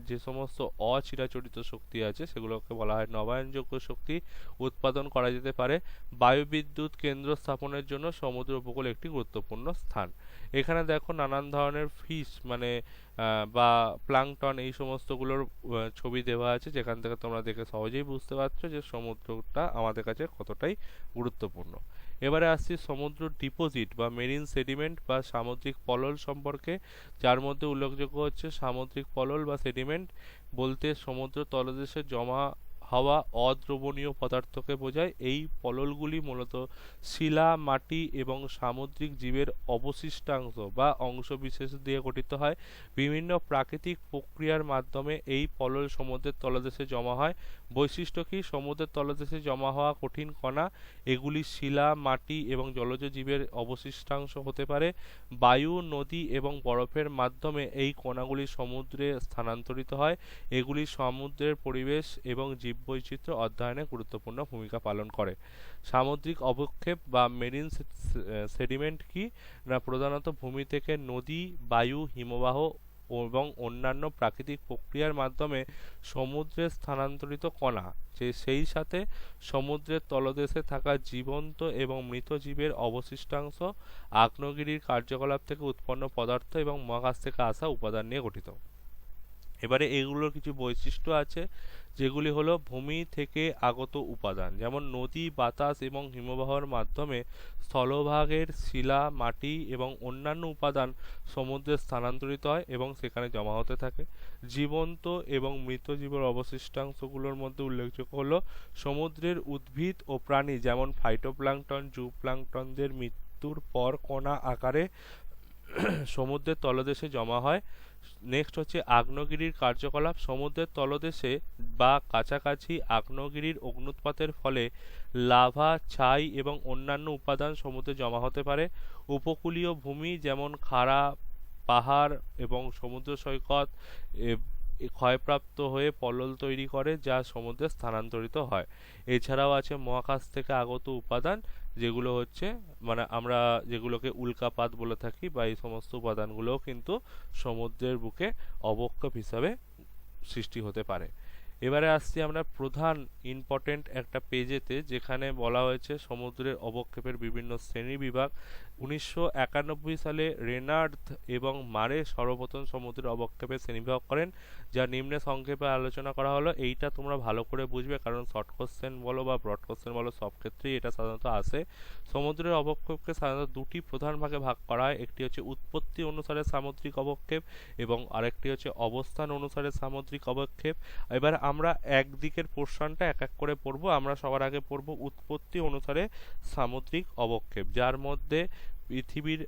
যে সমস্ত অচিরাচরিত শক্তি আছে সেগুলোকে বলা হয় নবায়নযোগ্য শক্তি উৎপাদন করা যেতে পারে। বায়ুবিদ্যুৎ কেন্দ্র স্থাপনের জন্য সমুদ্র উপকূল একটি গুরুত্বপূর্ণ স্থান। এখানে দেখো নানান ধরনের ফিশ বা প্লাঙ্কটন এই সমস্তগুলোর ছবি দেওয়া আছে, যেখান থেকে তোমরা দেখে সহজেই বুঝতে পারছো যে সমুদ্রটা আমাদের কাছে কতটাই গুরুত্বপূর্ণ। এবারে আসছি সমুদ্র ডিপোজিট বা মেরিন সেডিমেন্ট বা সামুদ্রিক পলল সম্পর্কে, যার মধ্যে উল্লেখযোগ্য হচ্ছে সামুদ্রিক পলল বা সেডিমেন্ট বলতে সমুদ্র তলদেশে জমা হওয়া অদ্রবণীয় পদার্থকে বোঝায়। এই পললগুলি মূলত শিলা, মাটি এবং সামুদ্রিক জীবের অবশিষ্টাংশ বা অংশবিশেষ দিয়ে গঠিত হয়। বিভিন্ন প্রাকৃতিক প্রক্রিয়ার মাধ্যমে এই পলল সমুদ্রের তলদেশে জমা হয়। বৈশিষ্ট্য কি? সমুদ্রের তলদেশে জমা হওয়া কঠিন কণা, এগুলি শিলা, মাটি এবং জলজ জীবের অবশিষ্টাংশ হতে পারে। বায়ু, নদী এবং বরফের মাধ্যমে এই কণাগুলি সমুদ্রে স্থানান্তরিত হয়। এগুলি সমুদ্রের পরিবেশ এবং জীব জীববৈচিত্র্য অধ্যয়নে গুরুত্বপূর্ণ ভূমিকা পালন করে। সামুদ্রিক অবক্ষেপ বা মেরিন সেডিমেন্ট কি না প্রধানত ভূমি থেকে নদী, বায়ু, হিমবাহ এবং অন্যান্য প্রাকৃতিক প্রক্রিয়ার মাধ্যমে সমুদ্রে স্থানান্তরিত কণা, যে সেই সাথে সমুদ্রের তলদেশে থাকা জীবন্ত এবং মৃত জীবের অবশিষ্টাংশ, আগ্নেয়গিরির কার্যকলাপ থেকে উৎপন্ন পদার্থ এবং মহাকাশ থেকে আসা উপাদান নিয়ে গঠিত। এবারে এগুলোর কিছু বৈশিষ্ট্য আছে, যেগুলি হলো ভূমি থেকে আগত উপাদান, যেমন নদী, বাতাস এবং হিমবাহের মাধ্যমে স্থলভাগের শিলা, মাটি এবং অন্যান্য উপাদান সমুদ্রে স্থানান্তরিত হয় এবং সেখানে জমা হতে থাকে। জীবন্ত এবং মৃত জীবের অবশিষ্টাংশগুলোর মধ্যে উল্লেখযোগ্য হলো সমুদ্রের উদ্ভিদ ও প্রাণী, যেমন ফাইটোপ্ল্যাঙ্কটন, জুপ্ল্যাঙ্কটনদের মৃত্যুর পর কণা আকারে সমুদ্রের তলদেশে জমা হয়। নেক্সট হচ্ছে আগ্নেয়গিরির কার্যকলাপ। সমুদ্রের তলদেশে বা কাছাকাছি আগ্নেয়গিরির অগ্ন্যুৎপাতের ফলে লাভা, ছাই এবং অন্যান্য উপাদান সমুদ্রে জমা হতে পারে। উপকূলীয় ভূমি যেমন খাড়া পাহাড় এবং সমুদ্র সৈকত ক্ষয়প্রাপ্ত হয়ে পলল তৈরি করে, যা সমুদ্রে স্থানান্তরিত হয়। এছাড়াও আছে মহাকাশ থেকে আগত উপাদান, যেগুলো হচ্ছে মানে আমরা যেগুলোকে উল্কাপাত বলে থাকি, বা এই সমস্ত উপাদানগুলোও কিন্তু সমুদ্রের বুকে অবক্ষেপ হিসাবে সৃষ্টি হতে পারে। এবারে আসছি আমরা প্রধান ইম্পর্টেন্ট একটা পেজেতে, যেখানে বলা হয়েছে সমুদ্রের অবক্ষেপের বিভিন্ন শ্রেণীবিভাগ। 1991 সালে রেনার্ড এবং মারে সর্বপ্রথম সমুদ্রের অবক্ষেপের শ্রেণীবিভাগ করেন, যা নিম্নে সংক্ষেপে আলোচনা করা হলো। এইটা তোমরা ভালো করে বুঝবে, কারণ শর্ট কোশ্চেন বলো বা ব্রড কোশ্চেন বলো, সব ক্ষেত্রেই এটা সাধারণত আসে। সমুদ্রের অবক্ষেপকে সাধারণত দুটি প্রধান ভাগে ভাগ করা হয়। একটি হচ্ছে উৎপত্তি অনুসারে সামুদ্রিক অবক্ষেপ এবং আরেকটি হচ্ছে অবস্থান অনুসারে সামুদ্রিক অবক্ষেপ। এবার আমরা একদিকের পোর্শনটা এক এক করে পড়বো। আমরা সবার আগে পড়বো উৎপত্তি অনুসারে সামুদ্রিক অবক্ষেপ, যার মধ্যে পৃথিবীর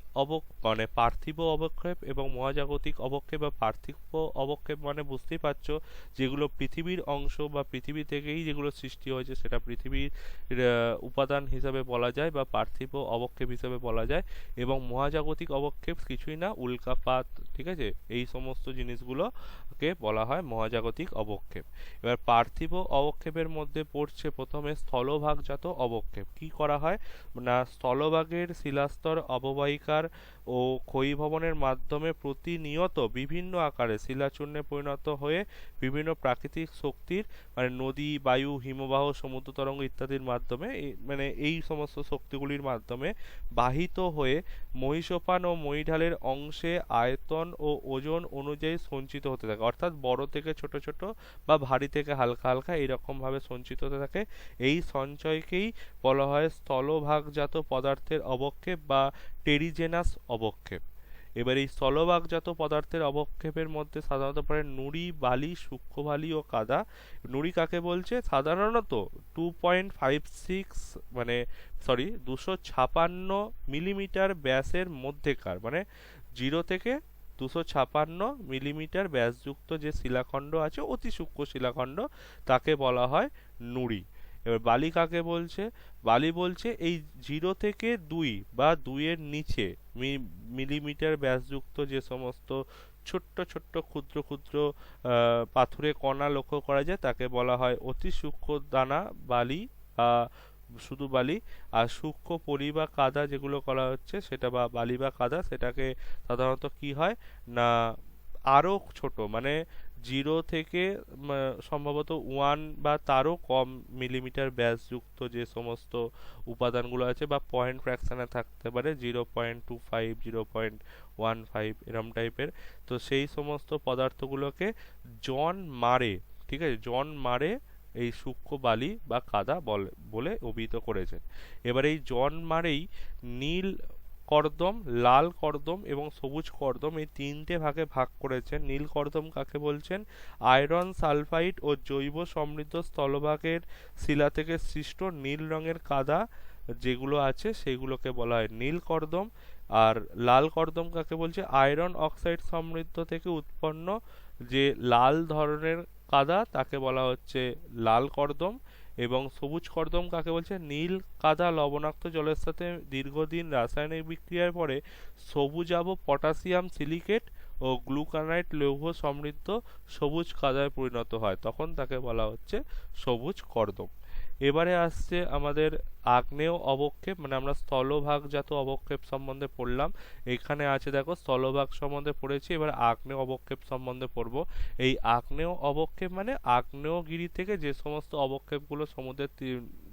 মানে পার্থিব অবক্ষেপ এবং মহাজাগতিক অবক্ষেপ। বা পার্থিব অবক্ষেপ মানে বুঝতেই পারছো, যেগুলো পৃথিবীর অংশ বা পৃথিবী থেকেই যেগুলো সৃষ্টি হয়েছে, সেটা পৃথিবীর উপাদান হিসাবে বলা যায় বা পার্থিব অবক্ষেপ হিসাবে বলা যায়। এবং মহাজাগতিক অবক্ষেপ কিছুই না, উল্কাপাত, ঠিক আছে, এই সমস্ত জিনিসগুলোকে বলা হয় মহাজাগতিক অবক্ষেপ। এবার পার্থিব অবক্ষেপের মধ্যে পড়ছে প্রথমে স্থলভাগজাত অবক্ষেপ। কি করা হয় না, স্থলভাগের শিলাস্তর অববাহিকার ও ক্ষয়ীভবনের মাধ্যমে প্রতিনিয়ত বিভিন্ন আকারে শিলাচূর্ণে পরিণত হয়ে বিভিন্ন প্রাকৃতিক শক্তির মানে নদী, বায়ু, হিমবাহ, সমুদ্র তরঙ্গ ইত্যাদির মাধ্যমে মানে এই সমস্ত শক্তিগুলির মাধ্যমে বাহিত হয়ে মহীসোপান ও মহীঢালের অংশে আয়তন ও ওজন অনুযায়ী সঞ্চিত হতে থাকে। অর্থাৎ বড় থেকে ছোট ছোট বা ভারী থেকে হালকা হালকা এইরকম ভাবে সঞ্চিত হতে থাকে। এই সঞ্চয়কেই বলা হয় স্থলভাগজাত পদার্থের অবক্ষেপ বা টেরিজেনাস অবক্ষেপ। এবার এই স্থলভাগজাত পদার্থের অবক্ষেপের মধ্যে সাধারণত পড়ে নুড়ি, বালি, সূক্ষ্ম বালি ও কাদা। নুড়ি কাকে বলছে? সাধারণত 2.56 মানে 256 মিলিমিটার ব্যাসের মধ্যেকার, মানে 0 থেকে 256 মিলিমিটার ব্যাসযুক্ত যে শিলাখণ্ড আছে, অতি সূক্ষ্ম শিলাখণ্ড, তাকে বলা হয় নুড়ি। এবার বালি কাকে বলছে? বালি বলছে এই 0 থেকে 2 বা 2 এর নিচে মিলিমিটার ব্যাসযুক্ত যে সমস্ত ছোট্ট ছোট্ট ক্ষুদ্র ক্ষুদ্র পাথুরে কণা লক্ষ্য করা যায়, তাকে বলা হয় অতি সূক্ষ্ম দানা বালি বা শুধু বালি। আর সূক্ষ্ম পলি বা কাদা যেগুলো করা হচ্ছে, সেটা বা বালি বা কাদা, সেটাকে সাধারণত কি হয় না আরো ছোট, মানে 0 থেকে সম্ভবত 1 বা তারও কম মিলিমিটার ব্যাসযুক্ত যে সমস্ত উপাদানগুলো আছে বা পয়েন্ট ফ্র্যাকশনে থাকতে পারে, 0.25, 0.15 এরম টাইপের, তো সেই সমস্ত পদার্থগুলোকে জন মারে, ঠিক আছে, জন মারে এই সূক্ষ্ম বালি বা কাদা বলে অভিহিত করেছেন। এবার এই জন মারেই নীল কর্দম, লাল কর্দম এবং সবুজ কর্দম এই তিনটে ভাগে ভাগ করেছেন। নীল কর্দম কাকে বলছেন? আয়রন সালফাইড ও জৈব সমৃদ্ধ স্থলভাগের শিলা থেকে সৃষ্ট নীল রঙের কাদা যেগুলো আছে, সেগুলোকে বলা হয় নীল কর্দম। আর লাল কর্দম কাকে বলছে? আয়রন অক্সাইড সমৃদ্ধ থেকে উৎপন্ন যে লাল ধরনের কাদা, তাকে বলা হচ্ছে লাল কর্দম। এবং সবুজ কর্দম কাকে বলছে? নীল কাদা লবণাক্ত জলের সাথে দীর্ঘদিন রাসায়নিক বিক্রিয়ার পরে সবুজাভ পটাশিয়াম সিলিকেট ও গ্লুকানাইট লৌহ সমৃদ্ধ সবুজ কাদায় পরিণত হয়, তখন তাকে বলা হচ্ছে সবুজ কর্দম। এবারে আসছে আমাদের আগ্নেয় অবক্ষেপ, মানে আমরা স্থলভাগজাত অবক্ষেপ সম্বন্ধে পড়লাম। এখানে আছে দেখো স্থলভাগ সম্বন্ধে পড়েছি, এবার আগ্নেয় অবক্ষেপ সম্বন্ধে পড়বো। এই আগ্নেয় অবক্ষেপ মানে আগ্নেয়গিরি থেকে যে সমস্ত অবক্ষেপগুলো সমুদ্রের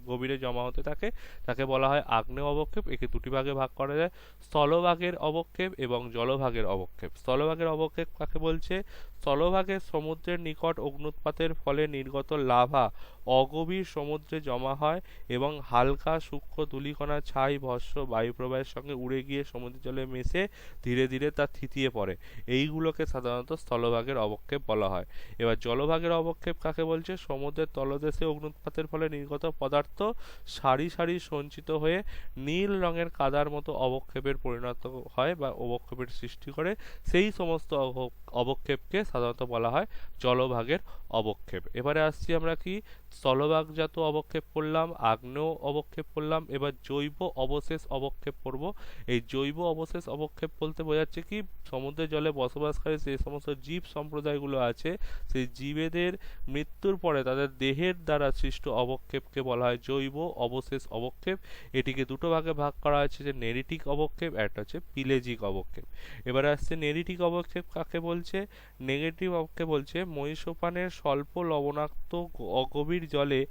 গভীরে জমা হতে থাকে তাকে বলা হয় আগ্নেয় অবক্ষেপ। একে দুটি ভাগে ভাগ করা যায়, স্থলভাগের অবক্ষেপ এবং জলভাগের অবক্ষেপ। স্থলভাগের অবক্ষেপ কাকে বলছে? স্থলভাগে সমুদ্রের নিকট অগ্নুৎপাতের ফলে নির্গত লাভা অগভীর সমুদ্রে জমা হয় এবং হালকা সূক্ষ্ম ধূলিকণা, ছাই, ভস্ম বায়ুপ্রবাহের সঙ্গে উড়ে গিয়ে সমুদ্র জলে মিশে ধীরে ধীরে তা থিতিয়ে পড়ে। এইগুলোকে সাধারণত স্থলভাগের অবক্ষেপ বলা হয়। এবার জলভাগের অবক্ষেপ কাকে বলছে? সমুদ্রের তলদেশে অগ্নুৎপাতের ফলে নির্গত পদার্থ সারি সারি সঞ্চিত হয়ে নীল রঙের কাদার মতো অবক্ষেপের পরিণত হয় বা অবক্ষেপের সৃষ্টি করে, সেই সমস্ত অবক্ষেপকে সাধারণত বলা হয় জলভাগের অবক্ষেপ। এবারে আসছি আমরা কি স্থলভাগজাত অবক্ষেপ পড়লাম, আগ্নেয় অবক্ষেপ পড়লাম, এবার জৈব অবশেষ অবক্ষেপ পড়ব। এই জৈব অবশেষ অবক্ষেপ বলতে বোঝাচ্ছে কি সমুদ্রের জলে বসবাসকারী যে সমস্ত জীব সম্প্রদায়গুলো আছে সেই জীবেদের মৃত্যুর পরে তাদের দেহের দ্বারা সৃষ্ট অবক্ষেপকে বলা হয় জৈব অবশেষ অবক্ষেপ। এটিকে দুটো ভাগে ভাগ করা হয়েছে, যে নেরিটিক অবক্ষেপ, একটা হচ্ছে পিলেজিক অবক্ষেপ। এবারে আসছে নেরিটিক অবক্ষেপ কাকে বলছে? নেগেটিভ অবক্ষেপ বলছে মহীসোপানের স্বল্প লবণাক্ত অগভীর জলে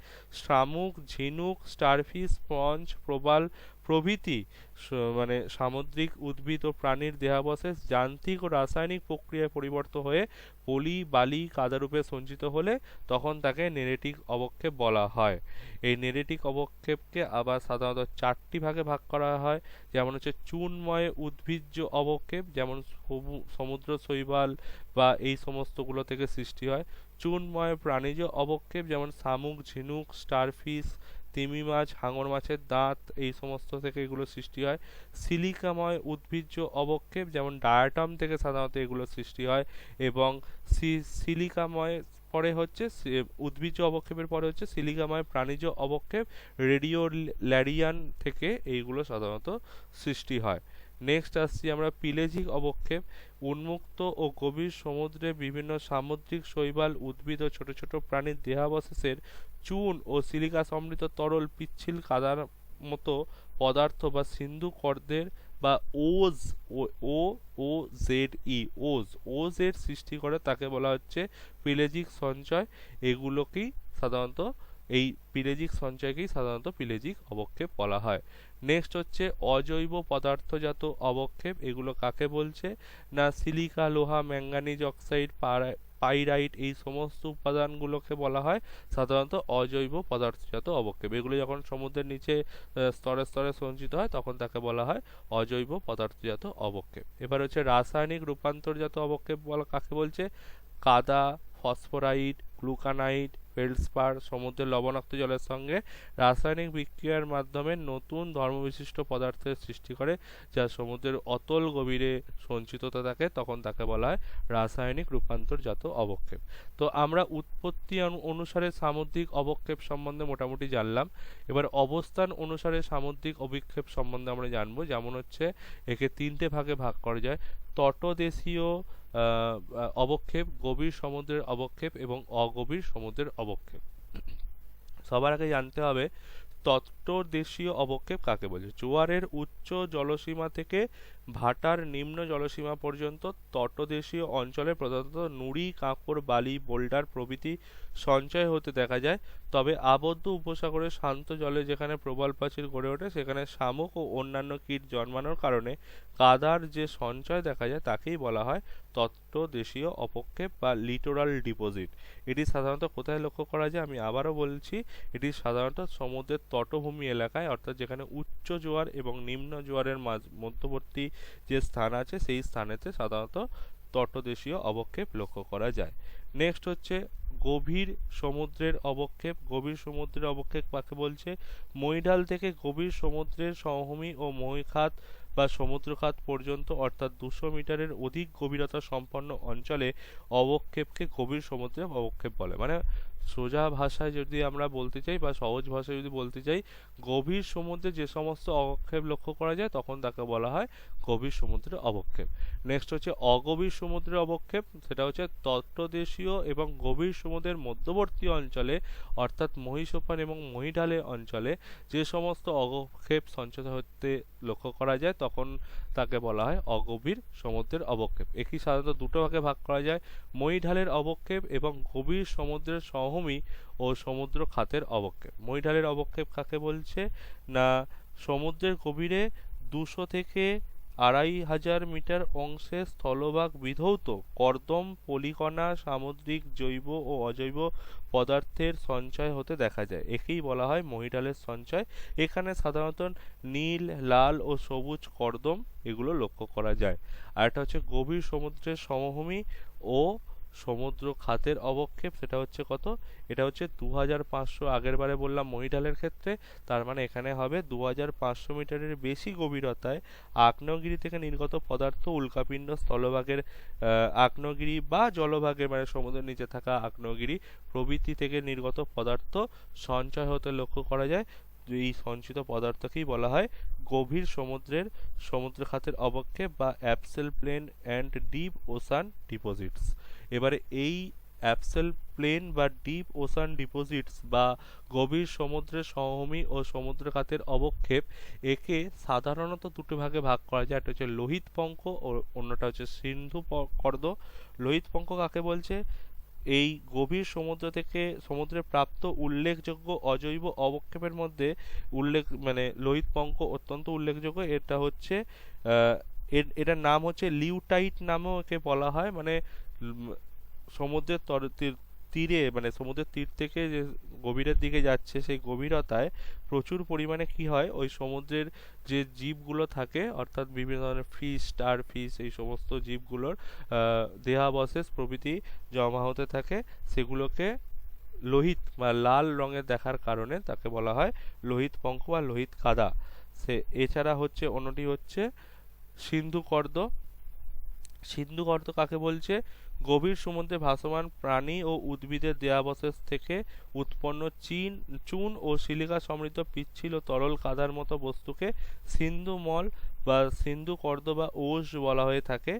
শামুক, ঝিনুক, স্টারফিশ, স্পঞ্জ, প্রবাল প্রভৃতি মানে সামুদ্রিক উদ্ভিদ ও প্রাণীর দেহাবশেষ যান্ত্রিক ও রাসায়নিক প্রক্রিয়ায় পরিবর্তিত হয়ে পলি, বালি, কাদারূপে সঞ্চিত হলে তখন তাকে নেরিটিক অবক্ষেপ বলা হয়। এই নেরিটিক অবক্ষেপকে আবার সাধারণত চারটি ভাগে ভাগ করা হয়, যেমন হচ্ছে চুনময় উদ্ভিজ্জ অবক্ষেপ, যেমন সমুদ্র শৈবাল বা এই সমস্তগুলো থেকে সৃষ্টি হয়। চুনময় প্রাণীজ অবক্ষেপ, যেমন শামুক, ঝিনুক, স্টারফিশ, তিমি মাছ, হাঙর মাছের দাঁত, এই সমস্ত থেকে এগুলো সৃষ্টি হয়। সিলিকাময় উদ্ভিজ্জ অবক্ষেপ, যেমন ডায়াটাম থেকে সাধারণত এগুলো সৃষ্টি হয়। এবং সিলিকাময় পরে হচ্ছে উদ্ভিজ্জ অবক্ষেপের পরে হচ্ছে সিলিকাময় প্রাণীজ অবক্ষেপ, রেডিওল্যারিয়ান থেকে এইগুলো সাধারণত সৃষ্টি হয়। নেক্সট আসছি আমরা পিলেজিক অবক্ষেপ। উন্মুক্ত ও গভীর সমুদ্রে বিভিন্ন সামুদ্রিক শৈবাল, উদ্ভিদ ও ছোট ছোট প্রাণীর দেহাবশেষের চুন ও সিলিকা সমৃদ্ধ তরল পিচ্ছিল কাদার মতো পদার্থ বা সিন্ধু কর্দের বা ওজ, ও ও জেড ই, ওজ এর সৃষ্টি করে, তাকে বলা হচ্ছে পিলেজিক সঞ্চয়। এগুলোকেই সাধারণত এই পিলেজিক সঞ্চয়কেই সাধারণত পিলেজিক অবক্ষেপ বলা হয়। নেক্সট হচ্ছে অজৈব পদার্থজাত অবক্ষেপ। এগুলো কাকে বলছে? না সিলিকা, লোহা, ম্যাঙ্গানিজ অক্সাইড, পাইরাইট, এই সমস্ত উপাদানগুলোকে বলা হয় সাধারণত অজৈব পদার্থজাত অবক্ষেপ। এগুলো যখন সমুদ্রের নিচে স্তরে স্তরে সঞ্চিত হয় তখন তাকে বলা হয় অজৈব পদার্থজাত অবক্ষেপ। এবার হচ্ছে রাসায়নিক রূপান্তরজাত অবক্ষেপ বলা কাকে বলছে? কাদা, ফসফরাইট, গ্লুকানাইট, ফেল্ডস্পার সমুদ্রের লবণাক্ত জলের সঙ্গে রাসায়নিক বিক্রিয়ার মাধ্যমে নতুন ধর্মবিশিষ্ট পদার্থের সৃষ্টি করে, যা সমুদ্রের অতল গভীরে সঞ্চিত থাকে, তখন তাকে বলা হয় রাসায়নিক রূপান্তরজাত অবক্ষেপ। তো আমরা উৎপত্তি অনুসারে সামুদ্রিক অবক্ষেপ সম্বন্ধে মোটামুটি জানলাম। এবার অবস্থান অনুসারে সামুদ্রিক অবক্ষেপ সম্বন্ধে আমরা জানবো। যেমন হচ্ছে একে তিনটে ভাগে ভাগ করা যায়, তটদেশীয় অবক্ষেপ, গভীর সমুদ্রের অবক্ষেপ এবং অগভীর সমুদ্রের অবক্ষেপ। সবার আগে জানতে হবে তটদেশীয় অবক্ষেপ কাকে বলে। জোয়ারের উচ্চ জলসীমা থেকে ভাটার নিম্ন জলসীমা পর্যন্ত তটদেশীয় অঞ্চলে প্রধানত নুড়ি, কাঁকড়, বালি, বোল্ডার প্রভৃতি সঞ্চয় হতে দেখা যায়। তবে আবদ্ধ উপসাগরের শান্ত জলে যেখানে প্রবাল প্রাচীর গড়ে ওঠে সেখানে শামুক ও অন্যান্য কীট জন্মানোর কারণে কাদার যে সঞ্চয় দেখা যায় তাকেই বলা হয় তটদেশীয় অবক্ষেপ বা লিটোরাল ডিপোজিট। এটি সাধারণত কোথায় লক্ষ্য করা যায়? আমি আবারও বলছি, এটি সাধারণত সমুদ্রের তটভূমি এলাকায়, অর্থাৎ যেখানে উচ্চ জোয়ার এবং নিম্ন জোয়ারের মধ্যবর্তী যে স্থান আছে সেই স্থানেতে সাধারণত তটদেশীয় অবক্ষেপ লক্ষ্য করা যায়। নেক্সট হচ্ছে গভীর সমুদ্রের অবক্ষেপ। গভীর সমুদ্রের অবক্ষেপ কাকে বলছে? মহীঢাল থেকে গভীর সমুদ্রের সমভূমি ও মহীখাত বা সমুদ্রখাত পর্যন্ত, অর্থাৎ 200 মিটারের অধিক গভীরতা সম্পন্ন অঞ্চলে অবক্ষেপকে গভীর সমুদ্রের অবক্ষেপ বলে। মানে সোজা ভাষায় যদি আমরা বলতে চাই বা সহজ ভাষায় যদি বলতে চাই, গভীর সমুদ্রে যে সমস্ত অবক্ষেপ লক্ষ্য করা যায় তখন তাকে বলা হয় গভীর সমুদ্রের অবক্ষেপ। নেক্সট হচ্ছে অগভীর সমুদ্রের অবক্ষেপ, সেটা হচ্ছে তটদেশীয় এবং গভীর সমুদ্রের মধ্যবর্তী অঞ্চলে অর্থাৎ মহীসোপান এবং মহীঢালে অঞ্চলে যে সমস্ত অবক্ষেপ সঞ্চিত হতে লক্ষ্য করা যায় তখন তাকে বলা হয় অগভীর সমুদ্রের অবক্ষেপ। একে সাধারণত দুটো ভাগে ভাগ করা যায়, মহীঢালের অবক্ষেপ এবং গভীর সমুদ্রের সমভূমি ও সমুদ্র খাতের অবক্ষেপ। মহীঢালের অবক্ষেপ কাকে বলছে না, সমুদ্রের গভীরে 200 থেকে 2500 মিটার অংশে স্থলভাগ বিধৌত কর্দম পলিকণা সামুদ্রিক জৈব ও অজৈব পদার্থের সঞ্চয় হতে দেখা যায়, একেই বলা হয় মহীঢালের সঞ্চয়। এখানে সাধারণত নীল, লাল ও সবুজ কর্দম এগুলো লক্ষ্য করা যায়। আর একটা হচ্ছে গভীর সমুদ্রের সমভূমি ও সমুদ্র খাতের অবক্ষেপ, সেটা হচ্ছে কত, এটা হচ্ছে 2500, আগের বারে বললাম মহীঢালের ক্ষেত্রে, তার মানে এখানে হবে 2500 মিটারের বেশি গভীরতায় আগ্নেয়গিরি থেকে নির্গত পদার্থ উল্কাপিণ্ড স্থলভাগের আগ্নেয়গিরি বা জলভাগের মানে সমুদ্রের নিচে থাকা আগ্নেয়গিরি প্রভৃতি থেকে নির্গত পদার্থ সঞ্চয় হতে লক্ষ্য করা যায়। এই সঞ্চিত পদার্থকেই বলা হয় গভীর সমুদ্র খাতের অবক্ষেপ বা abyssal plain and deep ocean deposits. এবারে এই অ্যাবসেল প্লেন বা ডিপ ওশান ডিপোজিটস বা গভীর সমুদ্রের সমভূমি ও সমুদ্র খাতের অবক্ষেপ, একে সাধারণত দুটো ভাগে ভাগ করা যায়, একটা হচ্ছে লোহিত পঙ্খ ও অন্যটা হচ্ছে সিন্ধু কর্দ। লোহিত পঙ্খ কাকে বলছে, এই গভীর সমুদ্রে প্রাপ্ত উল্লেখযোগ্য অজৈব অবক্ষেপের মধ্যে মানে লোহিত পঙ্খ অত্যন্ত উল্লেখযোগ্য। এটা হচ্ছে এটার নাম হচ্ছে লিউটাইট নামেও একে বলা হয়। মানে সমুদ্রের তীরে মানে সমুদ্রের তীর থেকে যে গভীরের দিকে যাচ্ছে সেই গভীরতায় প্রচুর পরিমাণে কি হয়, ওই সমুদ্রের যে জীবগুলো থাকে অর্থাৎ বিভিন্ন ধরনের ফিশ, স্টার ফিশ, এই সমস্ত জীবগুলোর দেহাবশেষ প্রভৃতি জমা হতে থাকে, সেগুলোকে লোহিত বা লাল রঙের দেখার কারণে তাকে বলা হয় লোহিত পঙ্খ বা লোহিত কাদা। এছাড়া হচ্ছে অন্যটি হচ্ছে সিন্ধু কর্দ। সিন্ধু কর্দ কাকে বলছে, গভীর সমুদ্রে ভাসমান প্রাণী ও উদ্ভিদের দেহাবশেষ থেকে উৎপন্ন চুন ও সিলিকা সমৃদ্ধ পিচ্ছিল তরল কাদার মতো বস্তুকে সিন্ধু মল বা সিন্ধু কর্দ বা ওশ বলা হয়ে থাকে।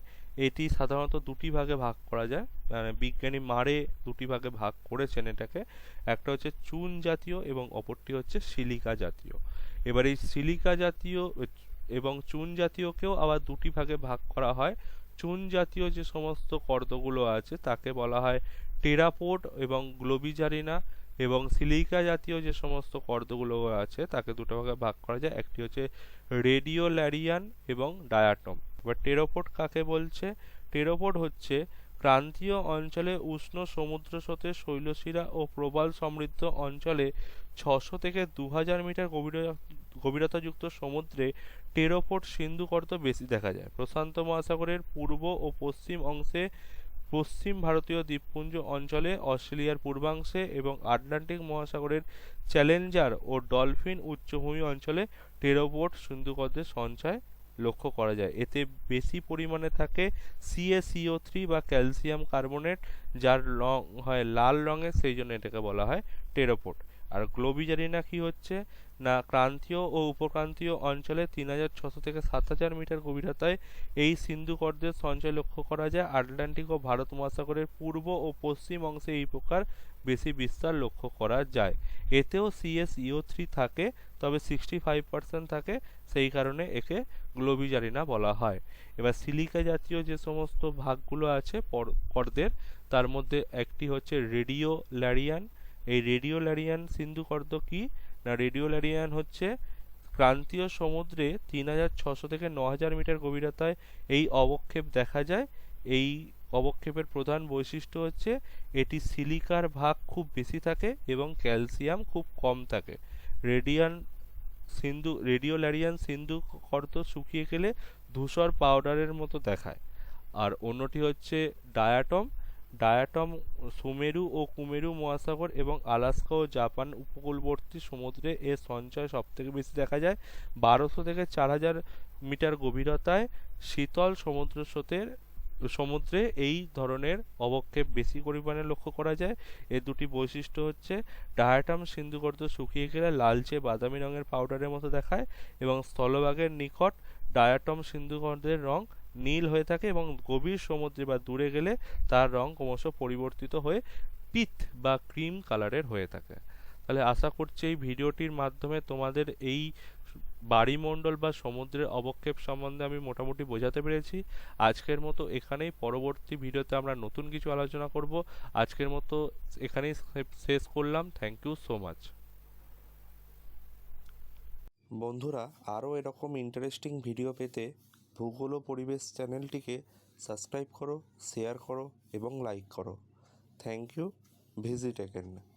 এটি সাধারণত দুটি ভাগে ভাগ করা যায়, মানে বিজ্ঞানী মারে দুটি ভাগে ভাগ করেছেন এটাকে, একটা হচ্ছে চুন জাতীয় এবং অপরটি হচ্ছে সিলিকা জাতীয়। এবার এই সিলিকা জাতীয় এবং চুন জাতীয়কেও আবার দুটি ভাগে ভাগ করা হয়। চুন জাতীয় যে সমস্ত কর্দগুলো আছে তাকে বলা হয় টেরাপোড এবং গ্লোবিজারিনা, এবং সিলিকা জাতীয় যে সমস্ত কর্দগুলো আছে তাকে দুটো ভাগে ভাগ করা যায়, একটি হচ্ছে রেডিওল্যারিয়ান এবং ডায়াটম। এবার টেরাপোড কাকে বলছে, টেরাপোড হচ্ছে ক্রান্তীয় অঞ্চলে উষ্ণ সমুদ্র স্রোতের শৈলশিরা ও প্রবাল সমৃদ্ধ অঞ্চলে 600 থেকে 2000 মিটার গভীরতাযুক্ত সমুদ্রে টেরাপোড সিন্ধু কর্দ বেশি দেখা যায়। প্রশান্ত মহাসাগরের পূর্ব ও পশ্চিম অংশে, পশ্চিম ভারতীয় দ্বীপপুঞ্জ অঞ্চলে, অস্ট্রেলিয়ার পূর্বাংশে এবং আটলান্টিক মহাসাগরের চ্যালেঞ্জার ও ডলফিন উচ্চভূমি অঞ্চলে টেরাপোড সিন্ধু কর্দের সঞ্চয় লক্ষ্য করা যায়। এতে বেশি পরিমাণে থাকে CaCO3 বা ক্যালসিয়াম কার্বনেট, যার রং হয় লাল রঙের, সেই জন্য এটাকে বলা হয় টেরাপোড। আর গ্লোবিজারিনা কি হচ্ছে না, ক্রান্তীয় ও উপক্রান্তীয় অঞ্চলে 3600 থেকে 7000 মিটার গভীরতায় এই সিন্ধু কর্দের সঞ্চয় লক্ষ্য করা যায়। আটলান্টিক ও ভারত মহাসাগরের পূর্ব ও পশ্চিম অংশে এই প্রকার বেশি বিস্তার লক্ষ্য করা যায়। এতেও CaCO3 থাকে, তবে 65% থাকে, সেই কারণে একে গ্লোবিজারিনা বলা হয়। এবার সিলিকা জাতীয় যে সমস্ত ভাগগুলো আছে কর্দের, তার মধ্যে একটি হচ্ছে রেডিওল্যারিয়ান। এই রেডিওল্যারিয়ান সিন্ধু কর্দ কি না, রেডিওল্যারিয়ান হচ্ছে ক্রান্তীয় সমুদ্রে 3600 থেকে 9000 মিটার গভীরতায় এই অবক্ষেপ দেখা যায়। এই অবক্ষেপের প্রধান বৈশিষ্ট্য হচ্ছে এটি সিলিকার ভাগ খুব বেশি থাকে এবং ক্যালসিয়াম খুব কম থাকে। রেডিওল্যারিয়ান সিন্ধু কর্দ শুকিয়ে গেলে ধূসর পাউডারের মতো দেখায়। আর অন্যটি হচ্ছে ডায়াটম সুমেরু ও কুমেরু মহাসাগর এবং আলাস্কা ও জাপান উপকূলবর্তী সমুদ্রে এর সঞ্চয় সবথেকে বেশি দেখা যায়। 1200 থেকে 4000 মিটার গভীরতায় শীতল সমুদ্র স্রোতের সমুদ্রে এই ধরনের অবক্ষেপ বেশি পরিমাণে লক্ষ্য করা যায়। এর দুটি বৈশিষ্ট্য হচ্ছে ডায়াটাম সিন্ধুগর্ত শুকিয়ে গেলে লালচে বাদামি রঙের পাউডারের মতো দেখায় এবং স্থলভাগের নিকট ডায়াটম সিন্ধুগর্তের রং নীল হয়ে থাকে এবং গভীর সমুদ্রে বা দূরে গেলে তার রং ক্রমশ পরিবর্তিত হয়ে পিত বা ক্রিম কালারের হয়ে থাকে। তাহলে আশা করছি এই ভিডিওটির মাধ্যমে তোমাদের এই বায়ুমণ্ডল বা সমুদ্রের অবক্ষেপ সম্বন্ধে আমি মোটামুটি বোঝাতে পেরেছি। আজকের মতো এখানেই, পরবর্তী ভিডিওতে আমরা নতুন কিছু আলোচনা করব। আজকের মতো এখানেই শেষ করলাম। Thank you so much. বন্ধুরা, আরও এরকম ইন্টারেস্টিং ভিডিও পেতে ভূগোল ও পরিবেশ চ্যানেলটিকে সাবস্ক্রাইব করো, শেয়ার করো এবং লাইক করো। Thank you. Visit again.